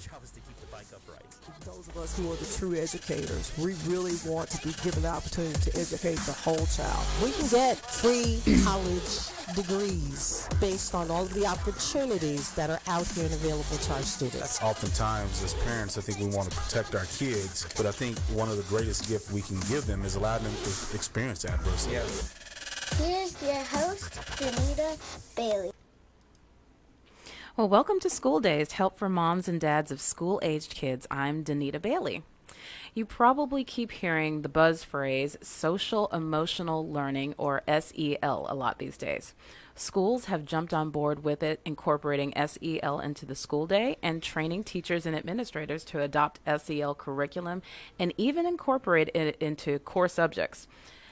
job is to keep the bike upright. Those of us who are the true educators, we really want to be given the opportunity to educate the whole child. We can get free college degrees based on all of the opportunities that are out here and available to our students. Oftentimes, as parents, I think we want to protect our kids, but I think one of the greatest gifts we can give them is allow them to experience adversity. Yeah. Here's your host, Danita Bailey. Well, welcome to School Days, Help for Moms and Dads of School-Aged Kids. I'm Danita Bailey. You probably keep hearing the buzz phrase social emotional learning, or SEL, a lot these days. Schools have jumped on board with it, incorporating SEL into the school day and training teachers and administrators to adopt SEL curriculum and even incorporate it into core subjects.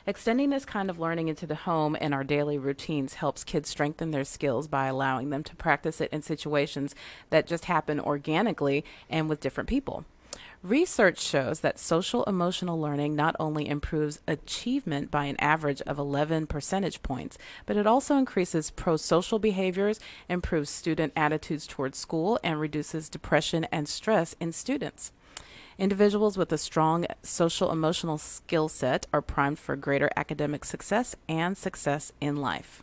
Extending this kind of learning into the home and our daily routines helps kids strengthen their skills by allowing them to practice it in situations that just happen organically and with different people. Research shows that social emotional learning not only improves achievement by an average of 11 percentage points, but it also increases pro-social behaviors, improves student attitudes towards school, and reduces depression and stress in students. Individuals with a strong social emotional skill set are primed for greater academic success and success in life.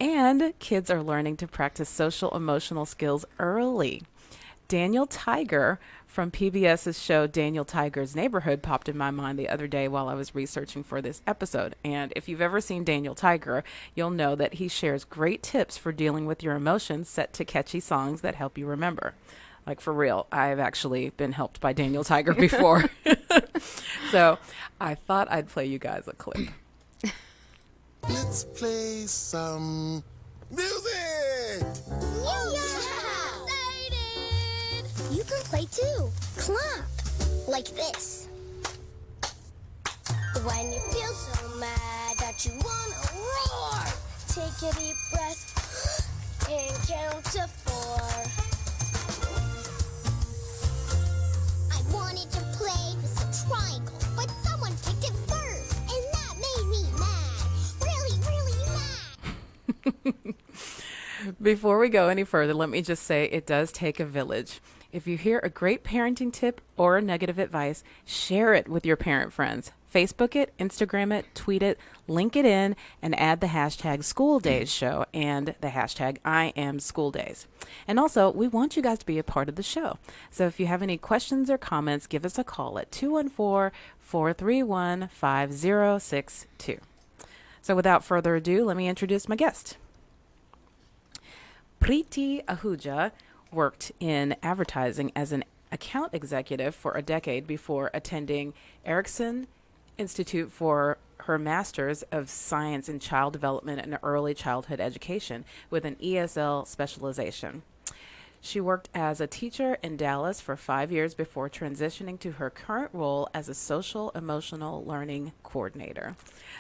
And kids are learning to practice social emotional skills early. Daniel Tiger from PBS's show Daniel Tiger's Neighborhood popped in my mind the other day while I was researching for this episode. And if you've ever seen Daniel Tiger, you'll know that he shares great tips for dealing with your emotions set to catchy songs that help you remember. Like, for real, I've actually been helped by Daniel Tiger before. So I thought I'd play you guys a clip. Let's play some music! Excited! You can play too. Clap. Like this. When you feel so mad that you want to roar, take a deep breath and count to 4. Wanted to play with a triangle, but someone picked it first, and that made me mad. Really, really mad. Before we go any further, let me just say it does take a village. If you hear a great parenting tip or negative advice, share it with your parent friends. Facebook it, Instagram it, tweet it, link it in, and add the hashtag School Days Show and the hashtag I Am School Days. And also, we want you guys to be a part of the show. So if you have any questions or comments, give us a call at 214-431-5062. So without further ado, let me introduce my guest. Priti Ahuja worked in advertising as an account executive for a decade before attending Erickson Institute for her Master's of Science in Child Development and Early Childhood Education with an ESL specialization. She worked as a teacher in Dallas for 5 years before transitioning to her current role as a social emotional learning coordinator.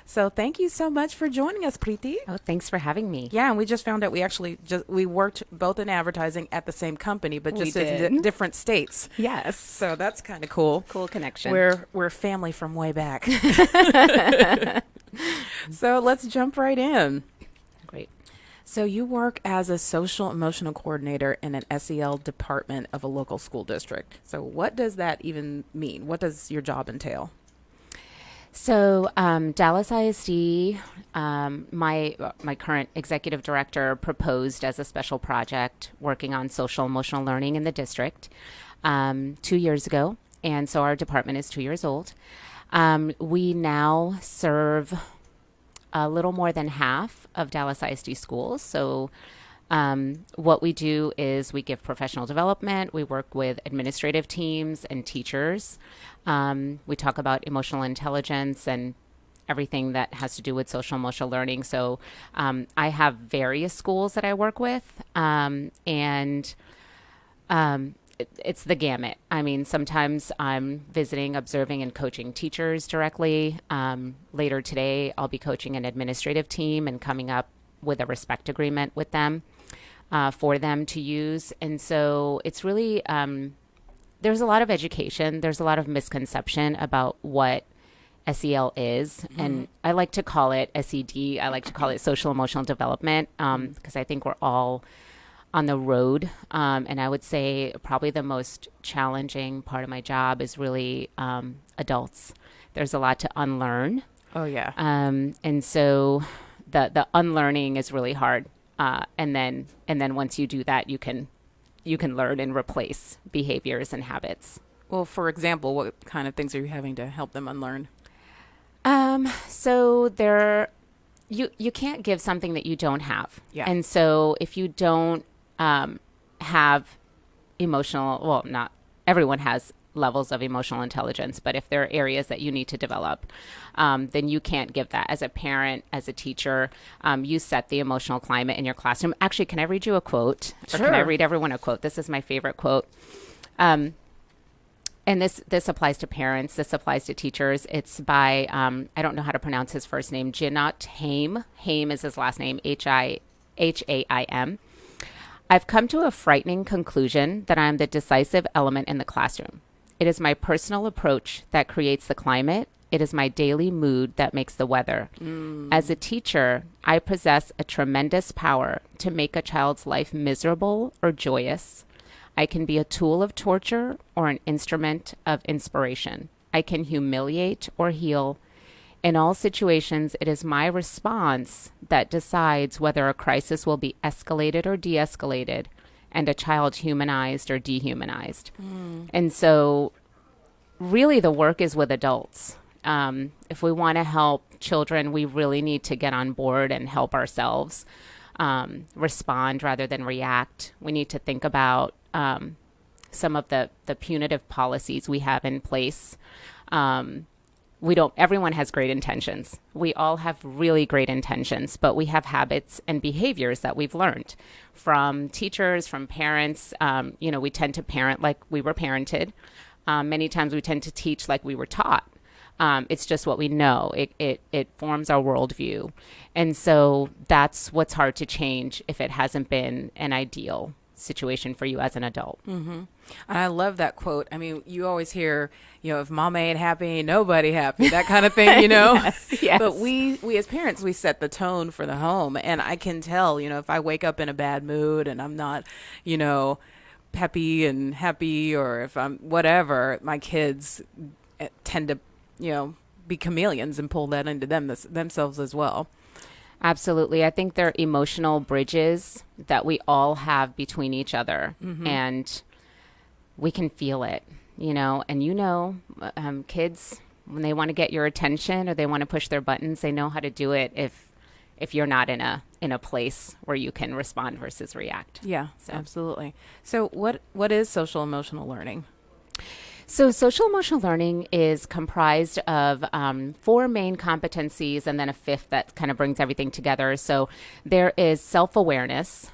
So thank you so much for joining us, Priti. Oh, thanks for having me. Yeah, and we just found out we worked both in advertising at the same company, but just in different states. Yes. So that's kind of cool. Cool connection. We're family from way back. So let's jump right in. Great. So you work as a social emotional coordinator in an SEL department of a local school district. So what does that even mean? What does your job entail? So Dallas ISD, my current executive director proposed as a special project working on social emotional learning in the district 2 years ago. And so our department is 2 years old. We now serve a little more than half of Dallas ISD schools. So what we do is we give professional development. We work with administrative teams and teachers. We talk about emotional intelligence and everything that has to do with social emotional learning. So I have various schools that I work with, it's the gamut. I mean, sometimes I'm visiting, observing, and coaching teachers directly. Later today, I'll be coaching an administrative team and coming up with a respect agreement with them for them to use. And so it's really, there's a lot of education. There's a lot of misconception about what SEL is. Mm-hmm. And I like to call it SED. I like to call it social emotional development because I think we're all on the road. And I would say probably the most challenging part of my job is really adults. There's a lot to unlearn. Oh, yeah. And so the unlearning is really hard. And then once you do that, you can learn and replace behaviors and habits. Well, for example, what kind of things are you having to help them unlearn? So you can't give something that you don't have. Yeah. And so if you don't have emotional, well, not everyone has levels of emotional intelligence, but if there are areas that you need to develop, then you can't give that. As a parent, as a teacher, you set the emotional climate in your classroom. Actually, can I read you a quote? Or can I read everyone a quote? This is my favorite quote. And this applies to parents. This applies to teachers. It's by, I don't know how to pronounce his first name, Jinot Haim. Haim is his last name, Haim. I've come to a frightening conclusion that I am the decisive element in the classroom. It is my personal approach that creates the climate. It is my daily mood that makes the weather. As a teacher, I possess a tremendous power to make a child's life miserable or joyous. I can be a tool of torture or an instrument of inspiration. I can humiliate or heal. In all situations, it is my response that decides whether a crisis will be escalated or de-escalated, and a child humanized or dehumanized. And so really the work is with adults. If we want to help children, we really need to get on board and help ourselves respond rather than react. We need to think about some of the punitive policies we have in place. Everyone has great intentions. We all have really great intentions, but we have habits and behaviors that we've learned from teachers, from parents. We tend to parent like we were parented. Many times we tend to teach like we were taught. It's just what we know. It forms our worldview. And so that's what's hard to change if it hasn't been an ideal situation for you as an adult. Mm-hmm. And I love that quote. I mean, you always hear, if mama ain't happy, ain't nobody happy, that kind of thing, Yes. But we as parents, we set the tone for the home. And I can tell, if I wake up in a bad mood and I'm not, peppy and happy, or if I'm whatever, my kids tend to, be chameleons and pull that into themselves as well. Absolutely. I think they're emotional bridges that we all have between each other, and we can feel it, and kids, when they want to get your attention or they want to push their buttons, they know how to do it if you're not in a place where you can respond versus react. Yeah, absolutely. So what is social emotional learning? So social emotional learning is comprised of 4 main competencies and then a 5th that kind of brings everything together. So there is self-awareness.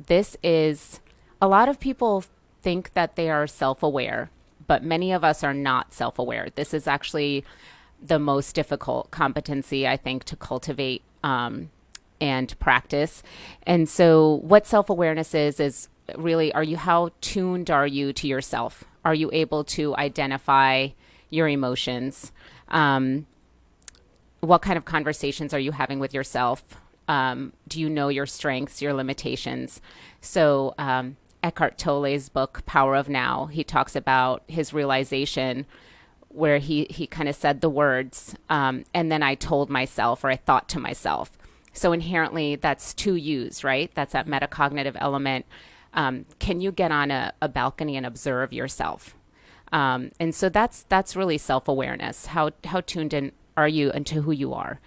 This is, a lot of people think that they are self-aware, but many of us are not self-aware. This is actually the most difficult competency, I think, to cultivate and practice. And so what self-awareness is really, how tuned are you to yourself? Are you able to identify your emotions? What kind of conversations are you having with yourself? Do you know your strengths, your limitations? So Eckhart Tolle's book, Power of Now, he talks about his realization where he kind of said the words, and then I told myself, or I thought to myself. So inherently, that's to use, right? That's that metacognitive element. Can you get on a balcony and observe yourself? And so that's really self-awareness. How tuned in are you into who you are?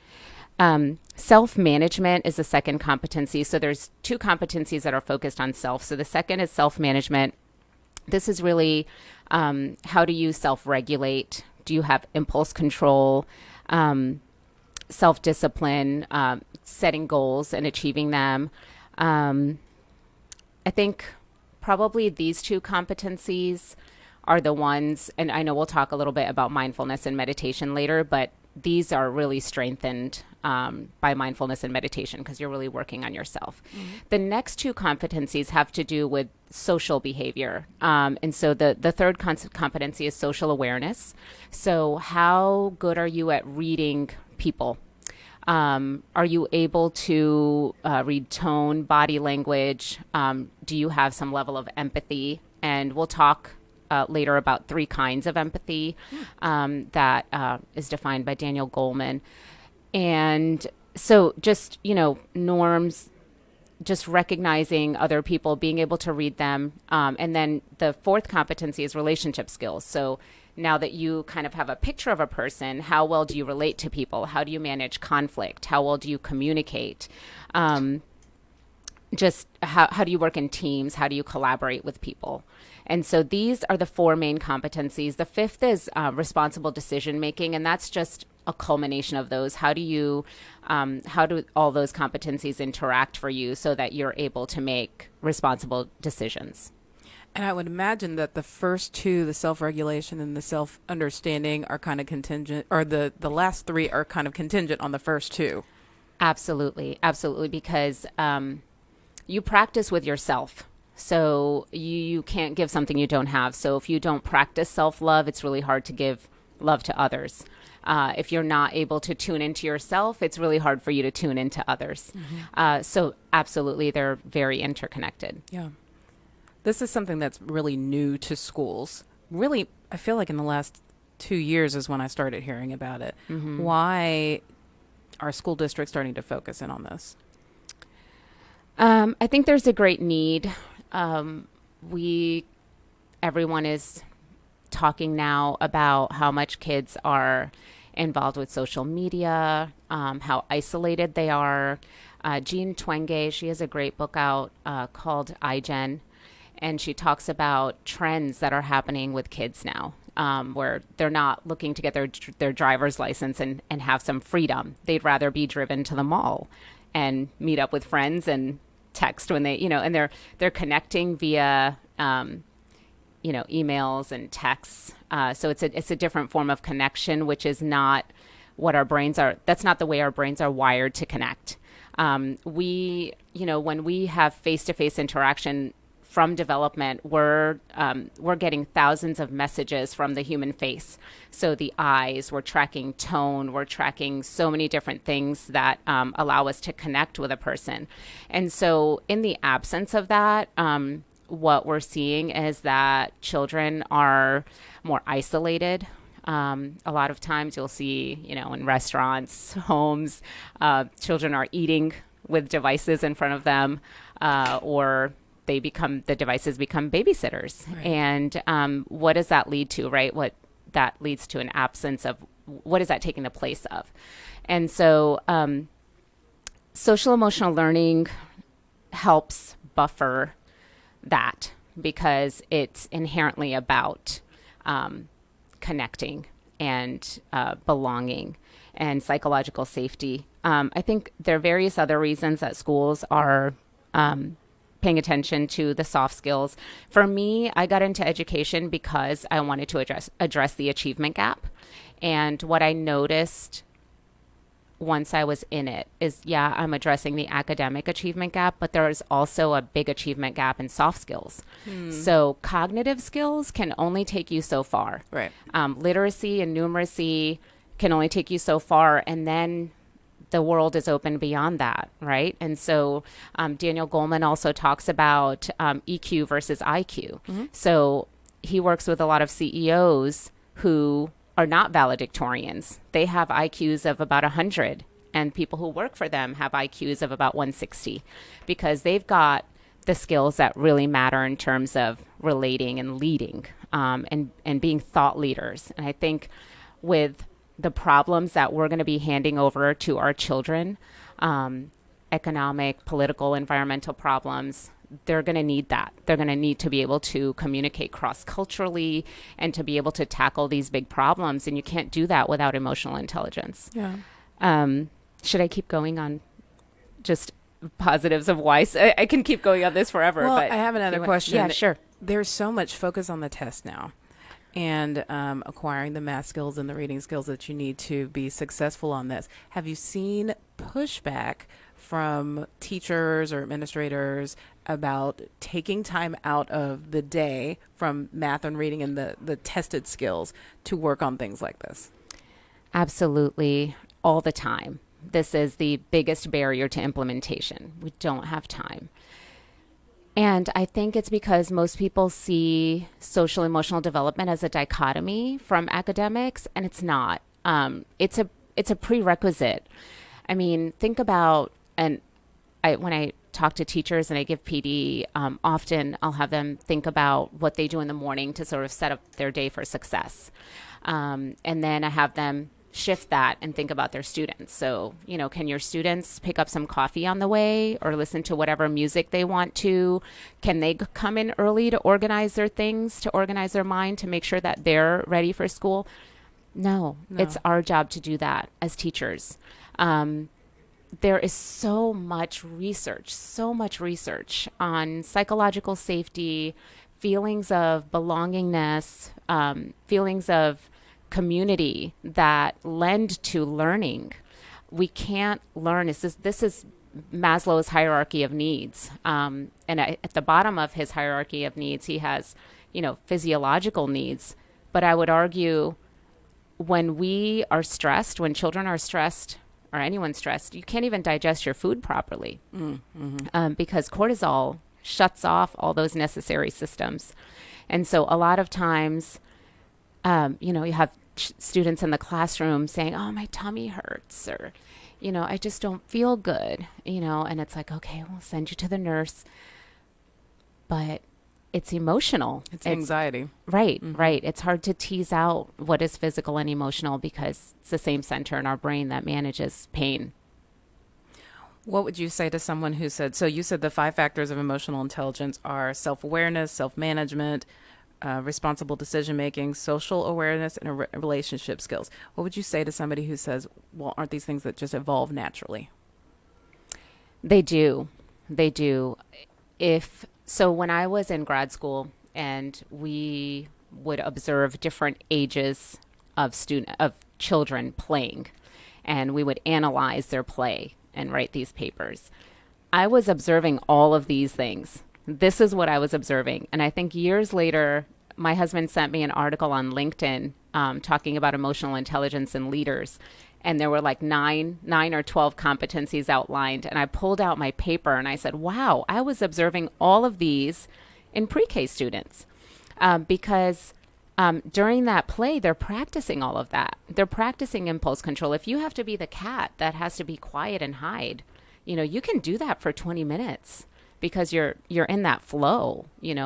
Self-management is the second competency. So there's 2 competencies that are focused on self. So the second is self-management. This is really how do you self-regulate? Do you have impulse control, self-discipline, setting goals and achieving them? I think probably these 2 competencies are the ones, and I know we'll talk a little bit about mindfulness and meditation later, but these are really strengthened by mindfulness and meditation because you're really working on yourself. The next 2 competencies have to do with social behavior. And so the third competency is social awareness. So how good are you at reading people? Are you able to read tone, body language? Do you have some level of empathy? And we'll talk later about 3 kinds of empathy that is defined by Daniel Goleman. And so just, norms, just recognizing other people, being able to read them. And then the 4th competency is relationship skills. So now that you kind of have a picture of a person, how well do you relate to people? How do you manage conflict? How well do you communicate? Just how do you work in teams? How do you collaborate with people? And so these are the 4 main competencies. The 5th is responsible decision making, and that's just a culmination of those. How do all those competencies interact for you so that you're able to make responsible decisions? And I would imagine that the first 2, the self-regulation and the self-understanding, are kind of contingent, or the last 3 are kind of contingent on the first 2. Absolutely, because you practice with yourself. So you can't give something you don't have. So if you don't practice self-love, it's really hard to give love to others. If you're not able to tune into yourself, it's really hard for you to tune into others. So absolutely, they're very interconnected. Yeah. This is something that's really new to schools. Really, I feel like in the last 2 years is when I started hearing about it. Why are school districts starting to focus in on this? I think there's a great need. Everyone is talking now about how much kids are involved with social media, how isolated they are. Jean Twenge, she has a great book out called iGen, and she talks about trends that are happening with kids now, where they're not looking to get their driver's license and have some freedom. They'd rather be driven to the mall and meet up with friends and text when they, and they're connecting via, emails and texts. So it's a different form of connection, which is not what our brains are. That's not the way our brains are wired to connect. When we have face-to-face interaction from development, we're getting thousands of messages from the human face. So the eyes, we're tracking tone, we're tracking so many different things that allow us to connect with a person. And so in the absence of that, what we're seeing is that children are more isolated. A lot of times you'll see, in restaurants, homes, children are eating with devices in front of them, or the devices become babysitters. Right. And what does that lead to, right? What that leads to an absence of, what is that taking the place of? And so social emotional learning helps buffer that, because it's inherently about connecting and belonging and psychological safety. I think there are various other reasons that schools are paying attention to the soft skills. For me, I got into education because I wanted to address the achievement gap. And what I noticed once I was in it is, I'm addressing the academic achievement gap, but there is also a big achievement gap in soft skills. So cognitive skills can only take you so far. Right. Literacy and numeracy can only take you so far, and then the world is open beyond that, right? And so Daniel Goleman also talks about EQ versus IQ. So he works with a lot of CEOs who are not valedictorians. They have IQs of about 100, and people who work for them have IQs of about 160, because they've got the skills that really matter in terms of relating and leading, and being thought leaders. And I think with the problems that we're going to be handing over to our children, economic, political, environmental problems, they're going to need that. They're going to need to be able to communicate cross-culturally and to be able to tackle these big problems. And you can't do that without emotional intelligence. Yeah. Should I keep going on just positives of why? I can keep going on this forever. Well, but I have another question. Yeah, sure. There's so much focus on the test now, and acquiring the math skills and the reading skills that you need to be successful on this. Have you seen pushback from teachers or administrators about taking time out of the day from math and reading and the tested skills to work on things like this? Absolutely, all the time. this is the biggest barrier to implementation. We don't have time. And I think it's because most people see social emotional development as a dichotomy from academics, and it's not. It's a prerequisite. I mean, think about, and when I talk to teachers and I give PD, often I'll have them think about what they do in the morning to sort of set up their day for success. And then I have them shift that and think about their students. So, can your students pick up some coffee on the way or listen to whatever music they want to? Can they come in early to organize their things, to organize their mind, to make sure that they're ready for school? No. It's our job to do that as teachers. There is so much research on psychological safety, feelings of belongingness, feelings of community that lend to learning. We can't learn. This is Maslow's hierarchy of needs. And at the bottom of his hierarchy of needs, he has, physiological needs. But I would argue when we are stressed, when children are stressed, or anyone's stressed, you can't even digest your food properly because cortisol shuts off all those necessary systems. And so a lot of times, you have students in the classroom saying, oh, my tummy hurts, or, I just don't feel good, and it's like, okay, we'll send you to the nurse. But it's emotional. It's anxiety. Right, right. It's hard to tease out what is physical and emotional because it's the same center in our brain that manages pain. What would you say to someone who said, so you said the 5 factors of emotional intelligence are self-awareness, self-management, responsible decision-making, social awareness, and relationship skills. What would you say to somebody who says, well, aren't these things that just evolve naturally? They do. They do. So when I was in grad school and we would observe different ages of children playing, and we would analyze their play and write these papers, I was observing all of these things. This is what I was observing. And I think years later, my husband sent me an article on LinkedIn talking about emotional intelligence in leaders. And there were like nine or 12 competencies outlined. And I pulled out my paper and I said, wow, I was observing all of these in pre-K students because during that play, they're practicing all of that. They're practicing impulse control. If you have to be the cat that has to be quiet and hide, you can do that for 20 minutes because you're in that flow.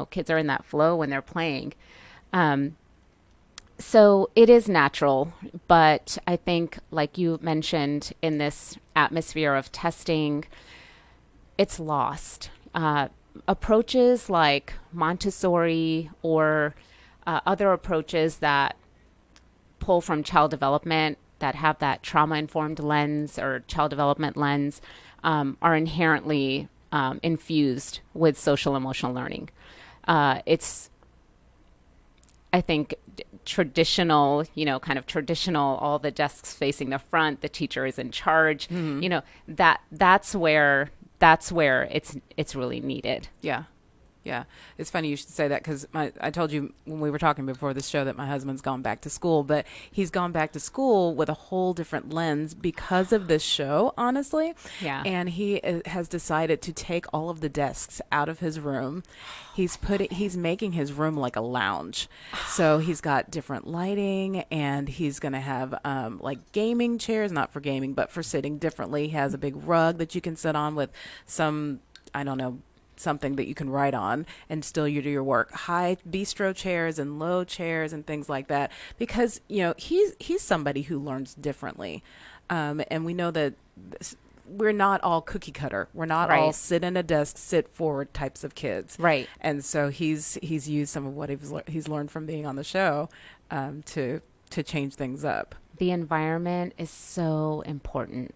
Kids are in that flow when they're playing. So it is natural, but I think, like you mentioned, in this atmosphere of testing, it's lost. Approaches like Montessori or other approaches that pull from child development, that have that trauma-informed lens or child development lens, are inherently infused with social emotional learning. It's, I think, traditional, kind of traditional, all the desks facing the front, the teacher is in charge, that's where it's really needed. Yeah. Yeah. It's funny you should say that because I told you when we were talking before the show that my husband's gone back to school, but he's gone back to school with a whole different lens because of this show, honestly. Yeah. And he has decided to take all of the desks out of his room. He's making his room like a lounge. So he's got different lighting and he's going to have like gaming chairs, not for gaming, but for sitting differently. He has a big rug that you can sit on with some, I don't know, something that you can write on and still you do your work. High bistro chairs and low chairs and things like that, because he's somebody who learns differently, and we know that we're not all cookie cutter. We're not all sit in a desk, sit forward types of kids, right? And so he's used some of what he's learned from being on the show to change things up. The environment is so important,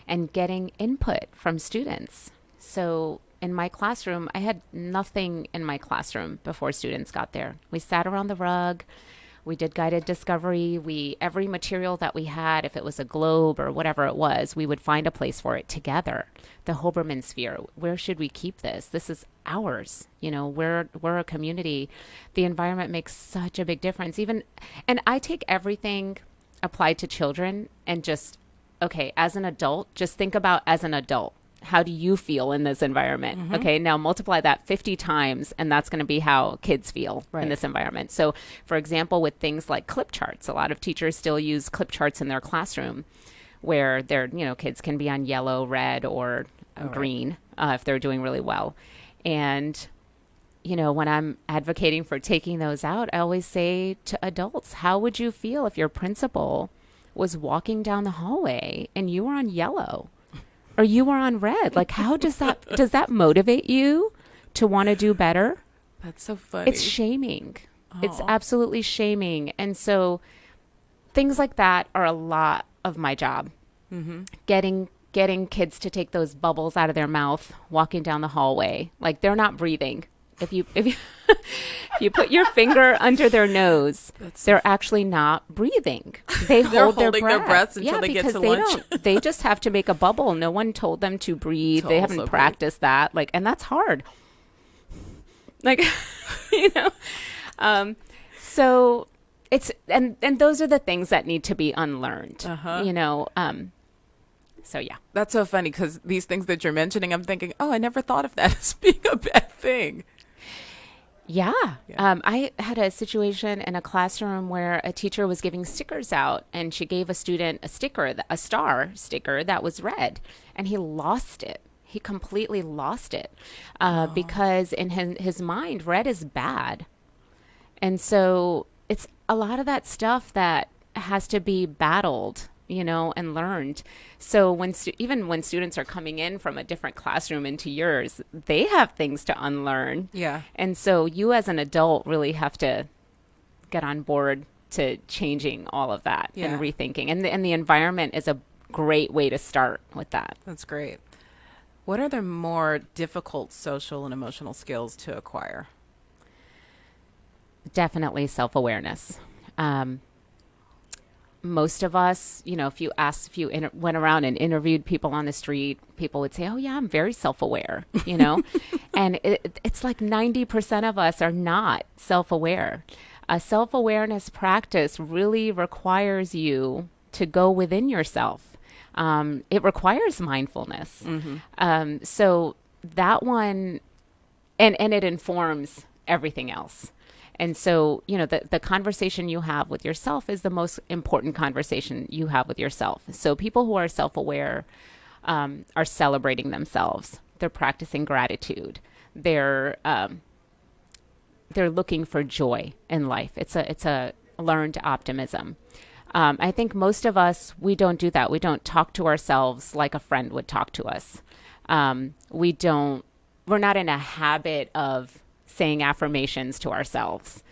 and getting input from students. So in my classroom, I had nothing in my classroom before students got there. We sat around the rug. We did guided discovery. Every material that we had, if it was a globe or whatever it was, we would find a place for it together. The Hoberman sphere, where should we keep this? This is ours. We're a community. The environment makes such a big difference. And I take everything applied to children and just okay, as an adult, just think about as an adult. How do you feel in this environment? Okay, now multiply that 50 times, and that's going to be how kids feel in this environment. So, for example, with things like clip charts, a lot of teachers still use clip charts in their classroom where their, kids can be on yellow, red, or green if they're doing really well. And, when I'm advocating for taking those out, I always say to adults, how would you feel if your principal was walking down the hallway and you were on yellow? Or you were on red? Like, how does that motivate you to want to do better? That's so funny. It's shaming. It's absolutely shaming. And so things like that are a lot of my job. Getting kids to take those bubbles out of their mouth, walking down the hallway. Like, they're not breathing. If you if you put your finger under their nose, they're actually not breathing. They hold their holding their breaths until they get to lunch. They just have to make a bubble. No one told them to breathe. They haven't practiced that. And that's hard. So it's and those are the things that need to be unlearned. So yeah, that's so funny because these things that you're mentioning, I'm thinking, I never thought of that as being a bad thing. Yeah. I had a situation in a classroom where a teacher was giving stickers out, and she gave a student a sticker, a star sticker that was red, and he lost it. He completely lost it because in his mind, red is bad. And so it's a lot of that stuff that has to be battled, and learned. So even when students are coming in from a different classroom into yours, they have things to unlearn. Yeah. And so you as an adult really have to get on board to changing all of that and rethinking. And the environment is a great way to start with that. That's great. What are the more difficult social and emotional skills to acquire? Definitely self-awareness. Most of us, if you went around and interviewed people on the street, people would say, oh yeah, I'm very self-aware, and it's like 90% of us are not self-aware. A self-awareness practice really requires you to go within yourself. It requires mindfulness. So that one, and it informs everything else. And so, the conversation you have with yourself is the most important conversation you have with yourself. So people who are self-aware are celebrating themselves. They're practicing gratitude. They're looking for joy in life. It's a learned optimism. I think most of us, we don't do that. We don't talk to ourselves like a friend would talk to us. We're not in a habit of saying affirmations to ourselves.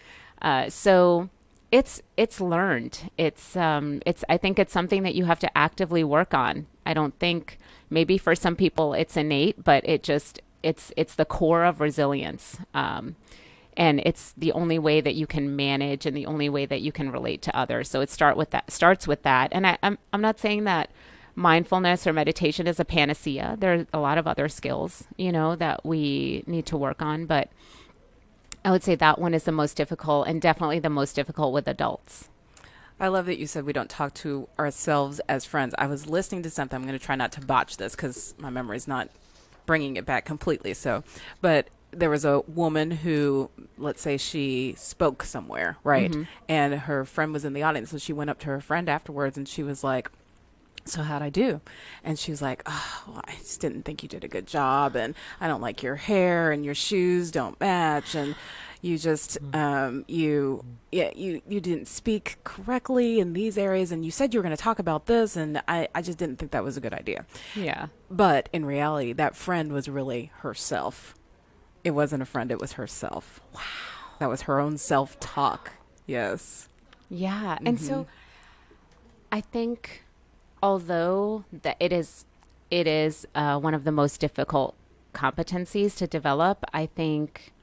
So it's learned. I think it's something that you have to actively work on. I don't think, maybe for some people it's innate, but it's the core of resilience. And it's the only way that you can manage and the only way that you can relate to others. So it starts with that. And I'm not saying that mindfulness or meditation is a panacea. There are a lot of other skills, that we need to work on, but I would say that one is the most difficult, and definitely the most difficult with adults. I love that you said we don't talk to ourselves as friends. I was listening to something. I'm going to try not to botch this because my memory is not bringing it back completely. But there was a woman who, let's say she spoke somewhere, right? And her friend was in the audience. So she went up to her friend afterwards and she was like, so how'd I do? And she was like, well, I just didn't think you did a good job, and I don't like your hair, and your shoes don't match, and you just you didn't speak correctly in these areas, and you said you were going to talk about this, and I just didn't think that was a good idea. Yeah. But in reality, that friend was really herself. It wasn't a friend, it was herself. Wow. That was her own self-talk. Yes. Yeah. And so I think, although that it is one of the most difficult competencies to develop, I think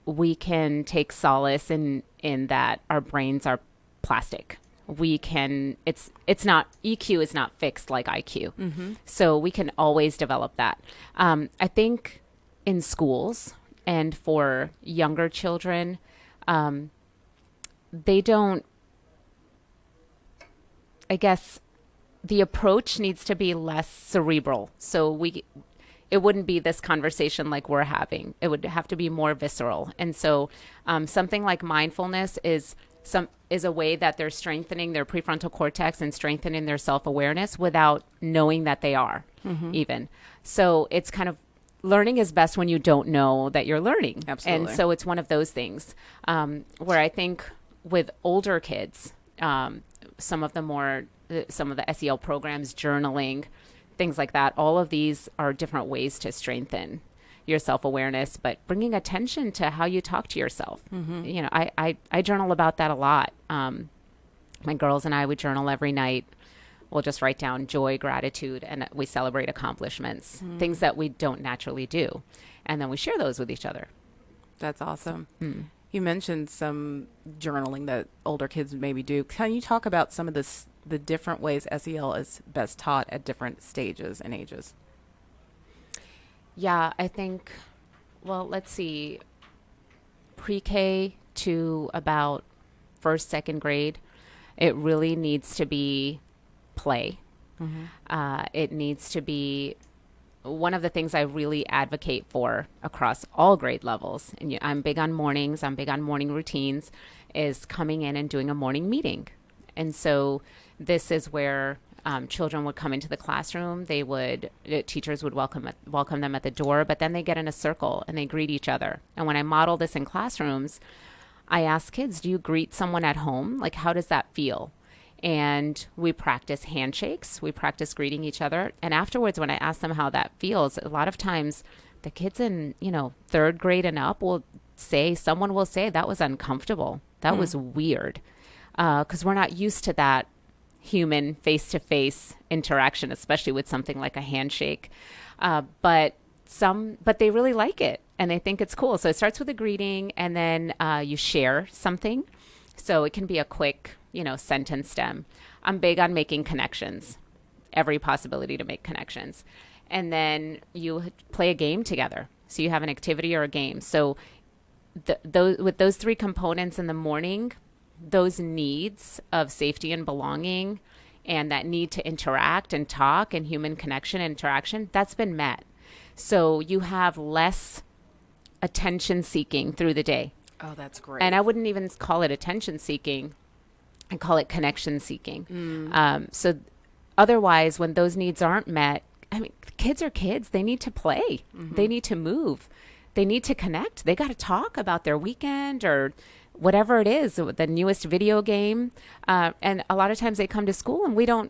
we can take solace in that our brains are plastic. It's not, EQ is not fixed like IQ. So we can always develop that. I think in schools and for younger children, they don't, I guess, the approach needs to be less cerebral. So it wouldn't be this conversation like we're having. It would have to be more visceral. And so something like mindfulness is a way that they're strengthening their prefrontal cortex and strengthening their self-awareness without knowing that they are even. So it's kind of, learning is best when you don't know that you're learning. Absolutely. And so it's one of those things where I think with older kids, some of the SEL programs, journaling, things like that, all of these are different ways to strengthen your self-awareness, but bringing attention to how you talk to yourself. You know, I journal about that a lot. My girls and I would journal every night. We'll just write down joy, gratitude, and we celebrate accomplishments, things that we don't naturally do. And then we share those with each other. That's awesome. You mentioned some journaling that older kids maybe do. Can you talk about some of the different ways SEL is best taught at different stages and ages? Yeah, I think, well, let's see, pre-K to about first, second grade, it really needs to be play. It needs to be one of the things I really advocate for across all grade levels. And I'm big on mornings. I'm big on morning routines, is coming in and doing a morning meeting. And so this is where children would come into the classroom. Teachers would welcome them at the door, but then they get in a circle and they greet each other. And when I model this in classrooms, I ask kids, do you greet someone at home? Like, how does that feel? And we practice handshakes. We practice greeting each other. And afterwards, when I ask them how that feels, a lot of times the kids in, third grade and up someone will say that was uncomfortable. That was weird. Because we're not used to that human face-to-face interaction, especially with something like a handshake. But they really like it and they think it's cool. So it starts with a greeting, and then you share something. So it can be a quick, sentence stem. I'm big on making connections, every possibility to make connections. And then you play a game together. So you have an activity or a game. So with those three components in the morning, those needs of safety and belonging and that need to interact and talk and human connection and interaction, that's been met. So you have less attention seeking through the day. Oh, that's great. And I wouldn't even call it attention seeking. I call it connection seeking. So otherwise, when those needs aren't met, kids are kids. They need to play. They need to move. They need to connect. They got to talk about their weekend or whatever it is, the newest video game. And a lot of times they come to school and we don't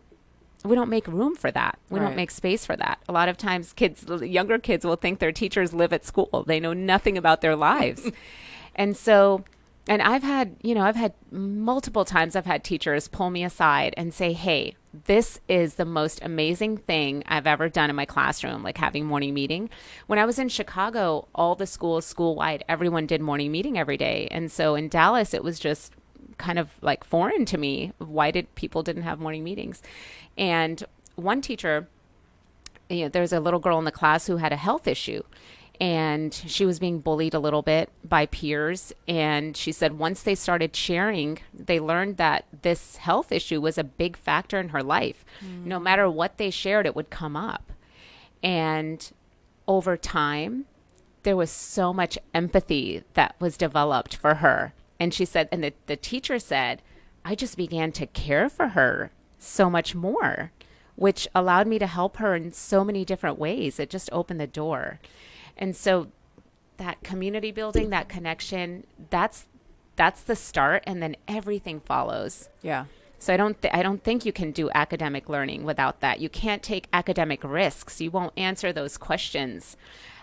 make room for that. We don't make space for that. A lot of times younger kids will think their teachers live at school. They know nothing about their lives. And so, and I've had multiple times I've had teachers pull me aside and say, hey, this is the most amazing thing I've ever done in my classroom, like having morning meeting. When I was in Chicago, all the schools, school-wide, everyone did morning meeting every day. And so in Dallas, it was just kind of like foreign to me. Why people didn't have morning meetings? And one teacher, there's a little girl in the class who had a health issue. And she was being bullied a little bit by peers. And she said once they started sharing, they learned that this health issue was a big factor in her life. No matter what they shared, it would come up. And over time, there was so much empathy that was developed for her. And she said, and the teacher said, I just began to care for her so much more, which allowed me to help her in so many different ways. It just opened the door. And so that community building, that connection, that's the start, and then everything follows. Yeah. So I don't think you can do academic learning without that. You can't take academic risks. You won't answer those questions.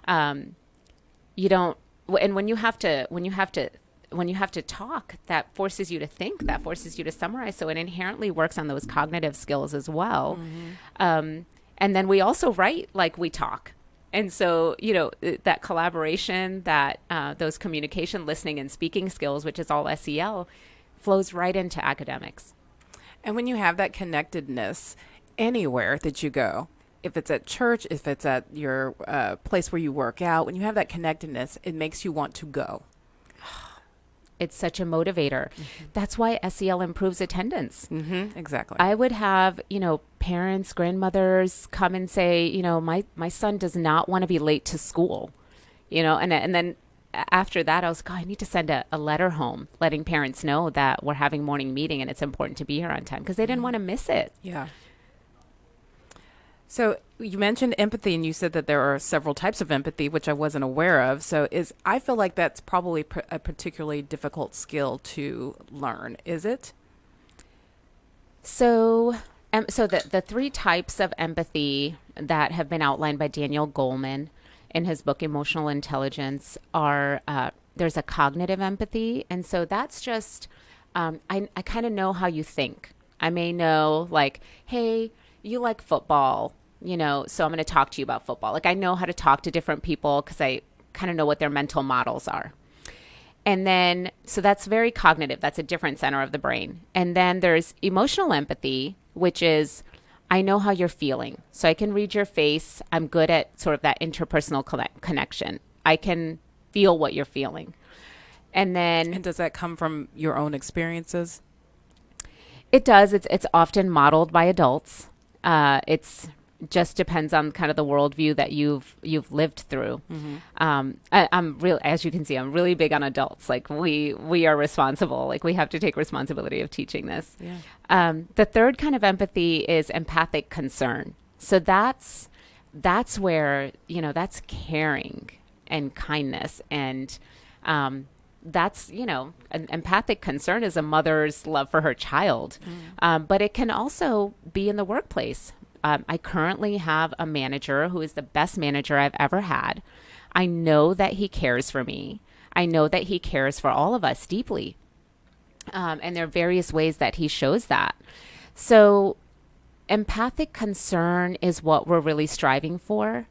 You don't. And when you have to talk, that forces you to think. That forces you to summarize. So it inherently works on those cognitive skills as well. And then we also write like we talk. And so, that collaboration, that those communication, listening, and speaking skills, which is all SEL, flows right into academics. And when you have that connectedness anywhere that you go, if it's at church, if it's at your place where you work out, when you have that connectedness, it makes you want to go. It's such a motivator. That's why SEL improves attendance. Exactly. I would have, parents, grandmothers come and say, my son does not want to be late to school, and then after that, I was like, I need to send a letter home letting parents know that we're having morning meeting and it's important to be here on time because they didn't want to miss it. Yeah. So you mentioned empathy, and you said that there are several types of empathy, which I wasn't aware of. So I feel like that's probably a particularly difficult skill to learn. Is it? So the three types of empathy that have been outlined by Daniel Goleman in his book Emotional Intelligence are there's a cognitive empathy, and so that's just I kind of know how you think. I may know, like, hey, you like football, so I'm going to talk to you about football. Like, I know how to talk to different people because I kind of know what their mental models are. And then, so that's very cognitive. That's a different center of the brain. And then there's emotional empathy, which is, I know how you're feeling. So I can read your face. I'm good at sort of that interpersonal connection. I can feel what you're feeling. And does that come from your own experiences? It does. It's often modeled by adults. It's just depends on kind of the worldview that you've lived through. I'm real, as you can see, I'm really big on adults. Like we are responsible. Like we have to take responsibility of teaching this. Yeah. The third kind of empathy is empathic concern. So that's where that's caring and kindness, and that's an empathic concern is a mother's love for her child, but it can also be in the workplace. I currently have a manager who is the best manager I've ever had. I know that he cares for me. I know that he cares for all of us deeply. And there are various ways that he shows that. So empathic concern is what we're really striving for.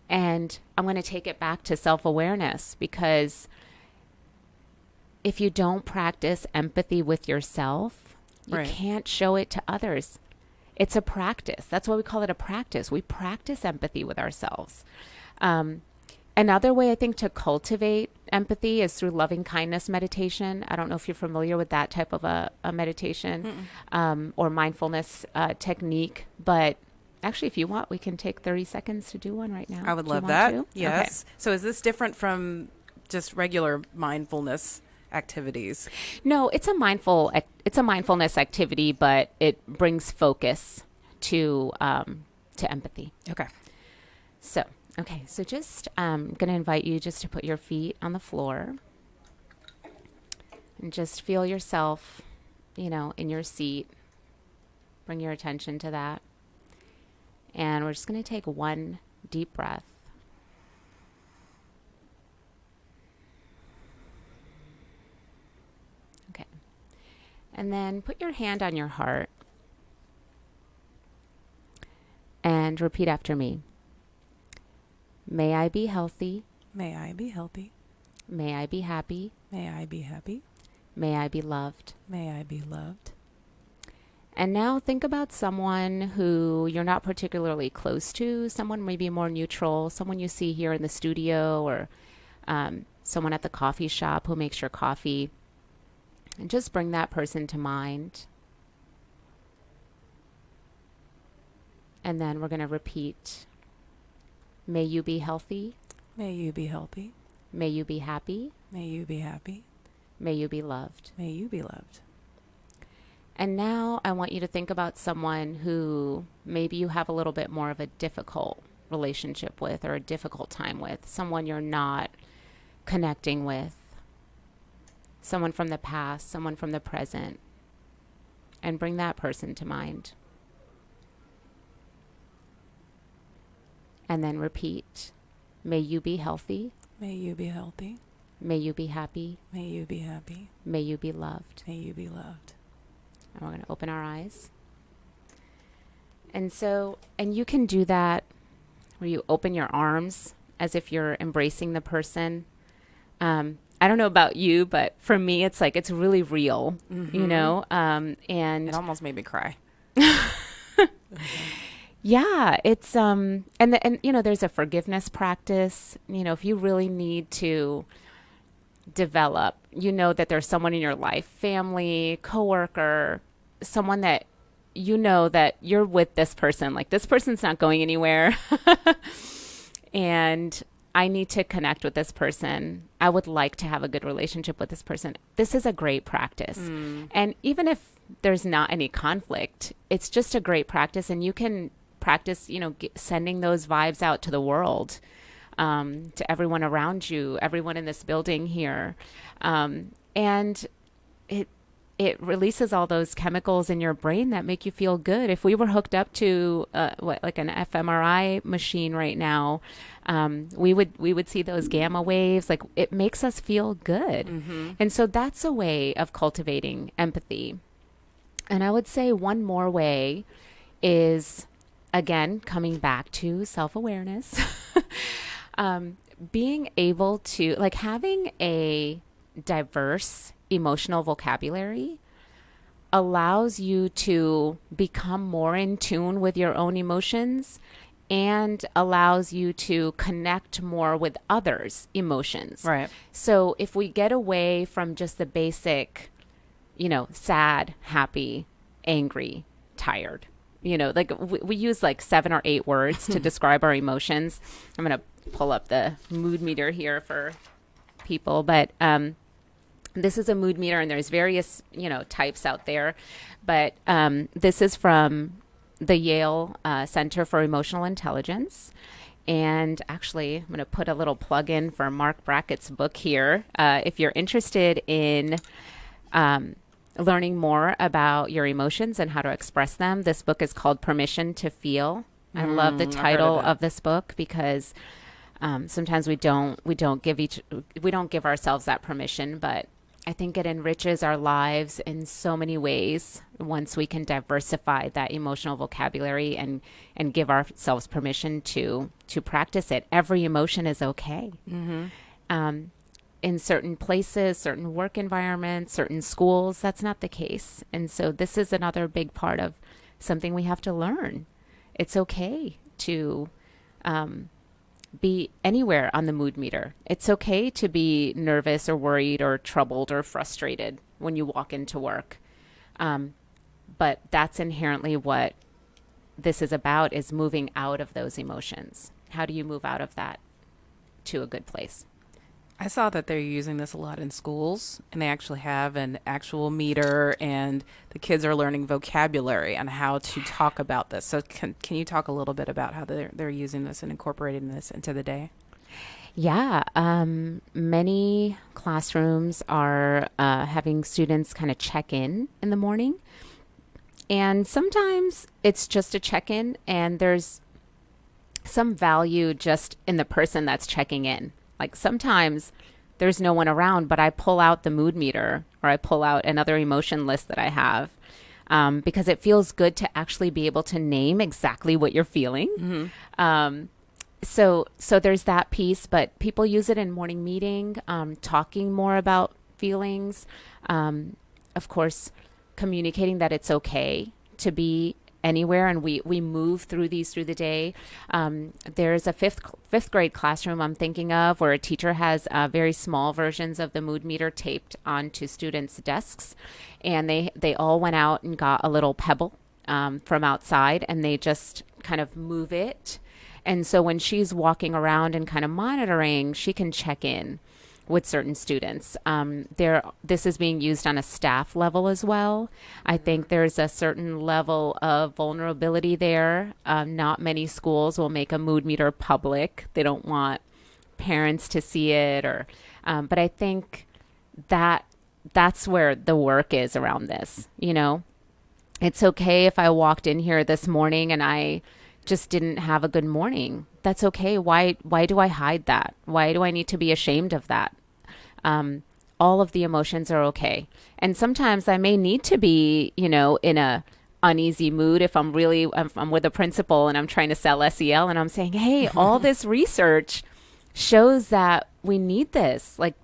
And I'm going to take it back to self-awareness, because if you don't practice empathy with yourself, you Right. can't show it to others. It's a practice. That's why we call it a practice. We practice empathy with ourselves. Another way I think to cultivate empathy is through loving kindness meditation. I don't know if you're familiar with that type of a meditation or mindfulness technique, but actually, if you want, we can take 30 seconds to do one right now. I would Do you love want that. to? Yes. Okay. So is this different from just regular mindfulness activities? No, it's a mindfulness activity, but it brings focus to empathy. Okay. So just going to invite you just to put your feet on the floor and just feel yourself, in your seat. Bring your attention to that. And we're just going to take one deep breath. Okay. And then put your hand on your heart and repeat after me. May I be healthy. May I be healthy. May I be happy. May I be happy. May I be loved. May I be loved. And now think about someone who you're not particularly close to, someone maybe more neutral, someone you see here in the studio, or someone at the coffee shop who makes your coffee. And just bring that person to mind. And then we're going to repeat. May you be healthy. May you be healthy. May you be happy. May you be happy. May you be loved. May you be loved. And now I want you to think about someone who maybe you have a little bit more of a difficult relationship with or a difficult time with, someone you're not connecting with, someone from the past, someone from the present, and bring that person to mind. And then repeat. May you be healthy. May you be healthy. May you be happy. May you be happy. May you be loved. May you be loved. And we're going to open our eyes. And you can do that where you open your arms as if you're embracing the person. I don't know about you, but for me, it's like, it's really real, and It almost made me cry. yeah, it's, and there's a forgiveness practice, if you really need to develop. You know that there's someone in your life, family, coworker, someone that you know that you're with this person. Like, this person's not going anywhere. And I need to connect with this person. I would like to have a good relationship with this person. This is a great practice. And even if there's not any conflict, it's just a great practice. And you can practice, sending those vibes out to the world, to everyone around you, everyone in this building here. And it releases all those chemicals in your brain that make you feel good. If we were hooked up to like an fMRI machine right now, we would see those gamma waves. Like, it makes us feel good. And so that's a way of cultivating empathy. And I would say one more way is, again, coming back to self-awareness, being able to, like, having a diverse emotional vocabulary allows you to become more in tune with your own emotions and allows you to connect more with others' emotions. Right. So if we get away from just the basic, sad, happy, angry, tired, like we use like 7 or 8 words to describe our emotions. I'm going to pull up the mood meter here for people, but this is a mood meter, and there's various, types out there. But this is from the Yale Center for Emotional Intelligence. And actually, I'm going to put a little plug in for Mark Brackett's book here. If you're interested in learning more about your emotions and how to express them, this book is called Permission to Feel. I love the title of this book because sometimes we don't give ourselves that permission, but I think it enriches our lives in so many ways once we can diversify that emotional vocabulary and give ourselves permission to practice it. Every emotion is okay. In certain places, certain work environments, certain schools, that's not the case. And so this is another big part of something we have to learn. It's okay to be anywhere on the mood meter. It's okay to be nervous or worried or troubled or frustrated when you walk into work. But that's inherently what this is about, is moving out of those emotions. How do you move out of that to a good place? I saw that they're using this a lot in schools, and they actually have an actual meter, and the kids are learning vocabulary on how to talk about this. So can you talk a little bit about how they're using this and incorporating this into the day? Yeah, many classrooms are having students kind of check in the morning. And sometimes it's just a check-in, and there's some value just in the person that's checking in. Like, sometimes there's no one around, but I pull out the mood meter, or I pull out another emotion list that I have, because it feels good to actually be able to name exactly what you're feeling. So there's that piece, but people use it in morning meeting, talking more about feelings. Of course, communicating that it's okay to be anywhere, and we move through these through the day. There's a fifth grade classroom I'm thinking of where a teacher has very small versions of the mood meter taped onto students' desks, and they all went out and got a little pebble from outside, and they just kind of move it. And so when she's walking around and kind of monitoring, she can check in with certain students. This is being used on a staff level as well. I think there's a certain level of vulnerability there. Not many schools will make a mood meter public. They don't want parents to see it, but I think that's where the work is around this. It's okay if I walked in here this morning and I just didn't have a good morning. That's okay. Why do I hide that? Why do I need to be ashamed of that? All of the emotions are okay. And sometimes I may need to be, in a uneasy mood if I'm with a principal and I'm trying to sell SEL and I'm saying, hey, all this research shows that we need this. Like,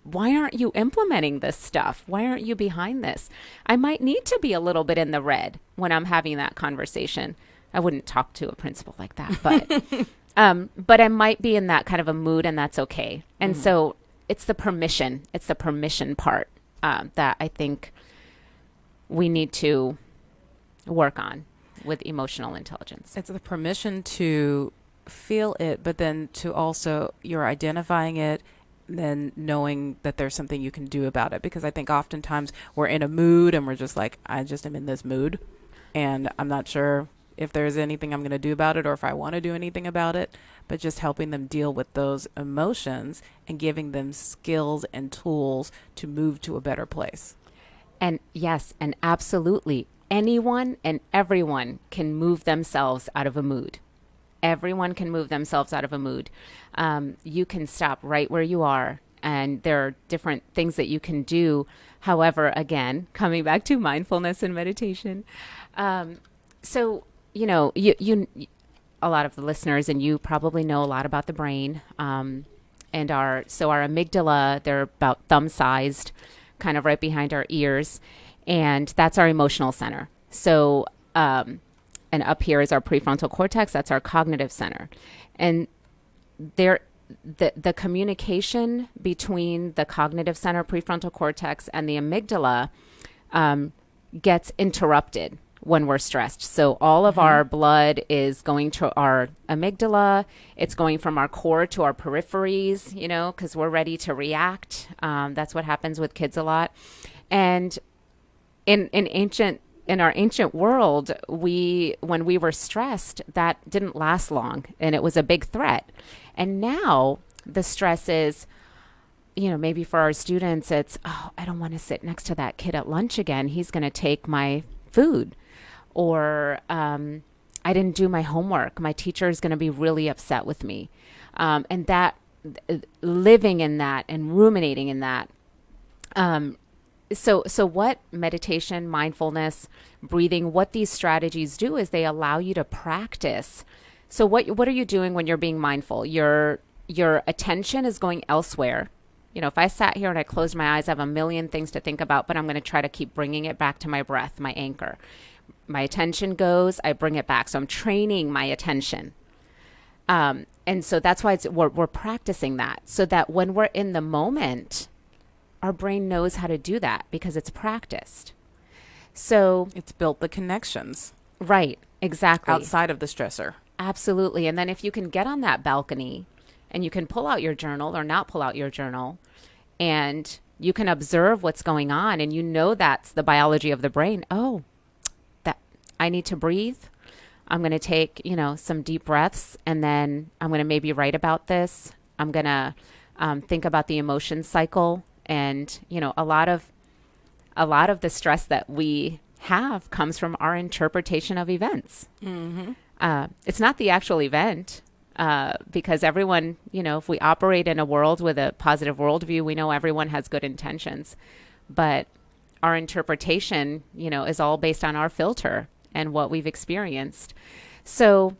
why aren't you implementing this stuff? Why aren't you behind this? I might need to be a little bit in the red when I'm having that conversation. I wouldn't talk to a principal like that, but I might be in that kind of a mood, and that's okay. And so it's the permission. It's the permission part that I think we need to work on with emotional intelligence. It's the permission to feel it, but then to also, you're identifying it, then knowing that there's something you can do about it. Because I think oftentimes we're in a mood and we're just like, I just am in this mood and I'm not sure if there's anything I'm going to do about it or if I want to do anything about it. But just helping them deal with those emotions and giving them skills and tools to move to a better place. And yes, and absolutely, anyone and everyone can move themselves out of a mood. Everyone can move themselves out of a mood. You can stop right where you are, and there are different things that you can do. However, again, coming back to mindfulness and meditation. So, you know, you a lot of the listeners and you probably know a lot about the brain. And our amygdala, they're about thumb-sized, kind of right behind our ears, and that's our emotional center. So, and up here is our prefrontal cortex. That's our cognitive center. And the communication between the cognitive center, prefrontal cortex, and the amygdala gets interrupted when we're stressed. So all of our blood is going to our amygdala. It's going from our core to our peripheries, you know, because we're ready to react. That's what happens with kids a lot. And in our ancient world, when we were stressed, that didn't last long, and it was a big threat. And now the stress is, you know, maybe for our students, it's, oh, I don't want to sit next to that kid at lunch again. He's going to take my food. Or I didn't do my homework. My teacher is going to be really upset with me. And that, living in that and ruminating in that. So what meditation, mindfulness, breathing, what these strategies do is they allow you to practice. So what are you doing when you're being mindful? Your attention is going elsewhere. You know, if I sat here and I closed my eyes, I have a million things to think about, but I'm going to try to keep bringing it back to my breath, my anchor. My attention goes, I bring it back. So I'm training my attention. And so that's why we're practicing that, so that when we're in the moment, our brain knows how to do that because it's practiced. So it's built the connections. Right, exactly. Outside of the stressor. Absolutely. And then if you can get on that balcony and you can pull out your journal or not pull out your journal, and you can observe what's going on, and you know that's the biology of the brain. Oh, I need to breathe. I'm going to take, you know, some deep breaths, and then I'm going to maybe write about this. I'm going to think about the emotion cycle. And, you know, a lot of the stress that we have comes from our interpretation of events. Mm-hmm. It's not the actual event, because everyone, you know, if we operate in a world with a positive worldview, we know everyone has good intentions. But our interpretation, you know, is all based on our filter and what we've experienced. So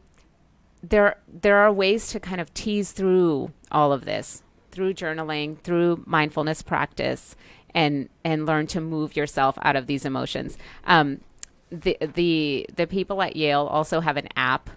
there are ways to kind of tease through all of this, through journaling, through mindfulness practice, and learn to move yourself out of these emotions. The people at Yale also have an app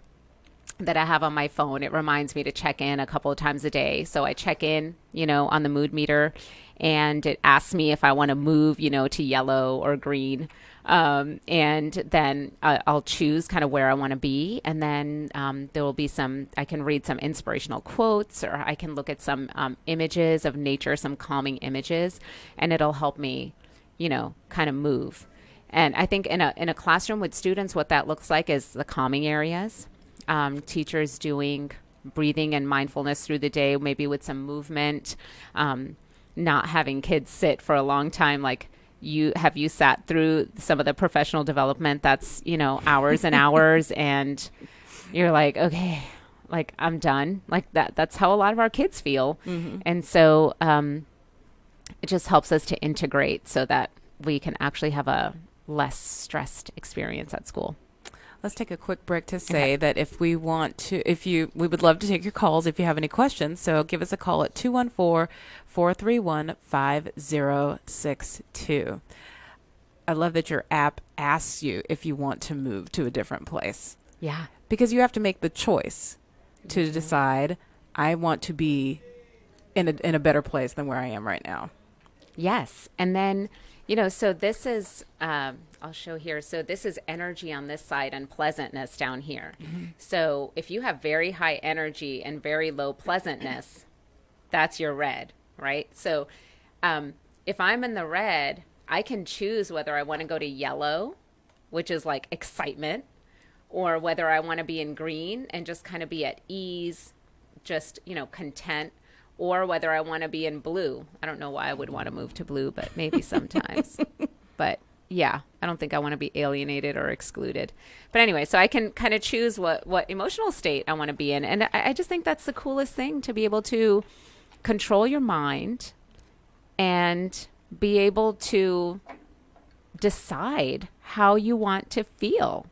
that I have on my phone. It reminds me to check in a couple of times a day. So I check in, you know, on the mood meter, and it asks me if I want to move, you know, to yellow or green. And then I'll choose kind of where I want to be. And then there will be I can read some inspirational quotes, or I can look at some images of nature, some calming images, and it'll help me, you know, kind of move. And I think in a classroom with students, what that looks like is the calming areas. Teachers doing breathing and mindfulness through the day, maybe with some movement, not having kids sit for a long time. Like, you sat through some of the professional development that's, you know, hours and hours, and you're like, okay, like, I'm done. Like that's how a lot of our kids feel. Mm-hmm. And so it just helps us to integrate so that we can actually have a less stressed experience at school. Let's take a quick break to say that if we want to, we would love to take your calls if you have any questions. So give us a call at 214-431-5062. I love that your app asks you if you want to move to a different place. Yeah. Because you have to make the choice to decide, I want to be in a better place than where I am right now. Yes. And then, so this is, I'll show here. So this is energy on this side and pleasantness down here. So if you have very high energy and very low pleasantness, that's your red, right? So if I'm in the red, I can choose whether I want to go to yellow, which is like excitement, or whether I want to be in green and just kind of be at ease, just, content, or whether I want to be in blue. I don't know why I would want to move to blue, but maybe sometimes. But yeah, I don't think I want to be alienated or excluded. But anyway, so I can kind of choose what emotional state I want to be in. And I just think that's the coolest thing, to be able to control your mind and be able to decide how you want to feel.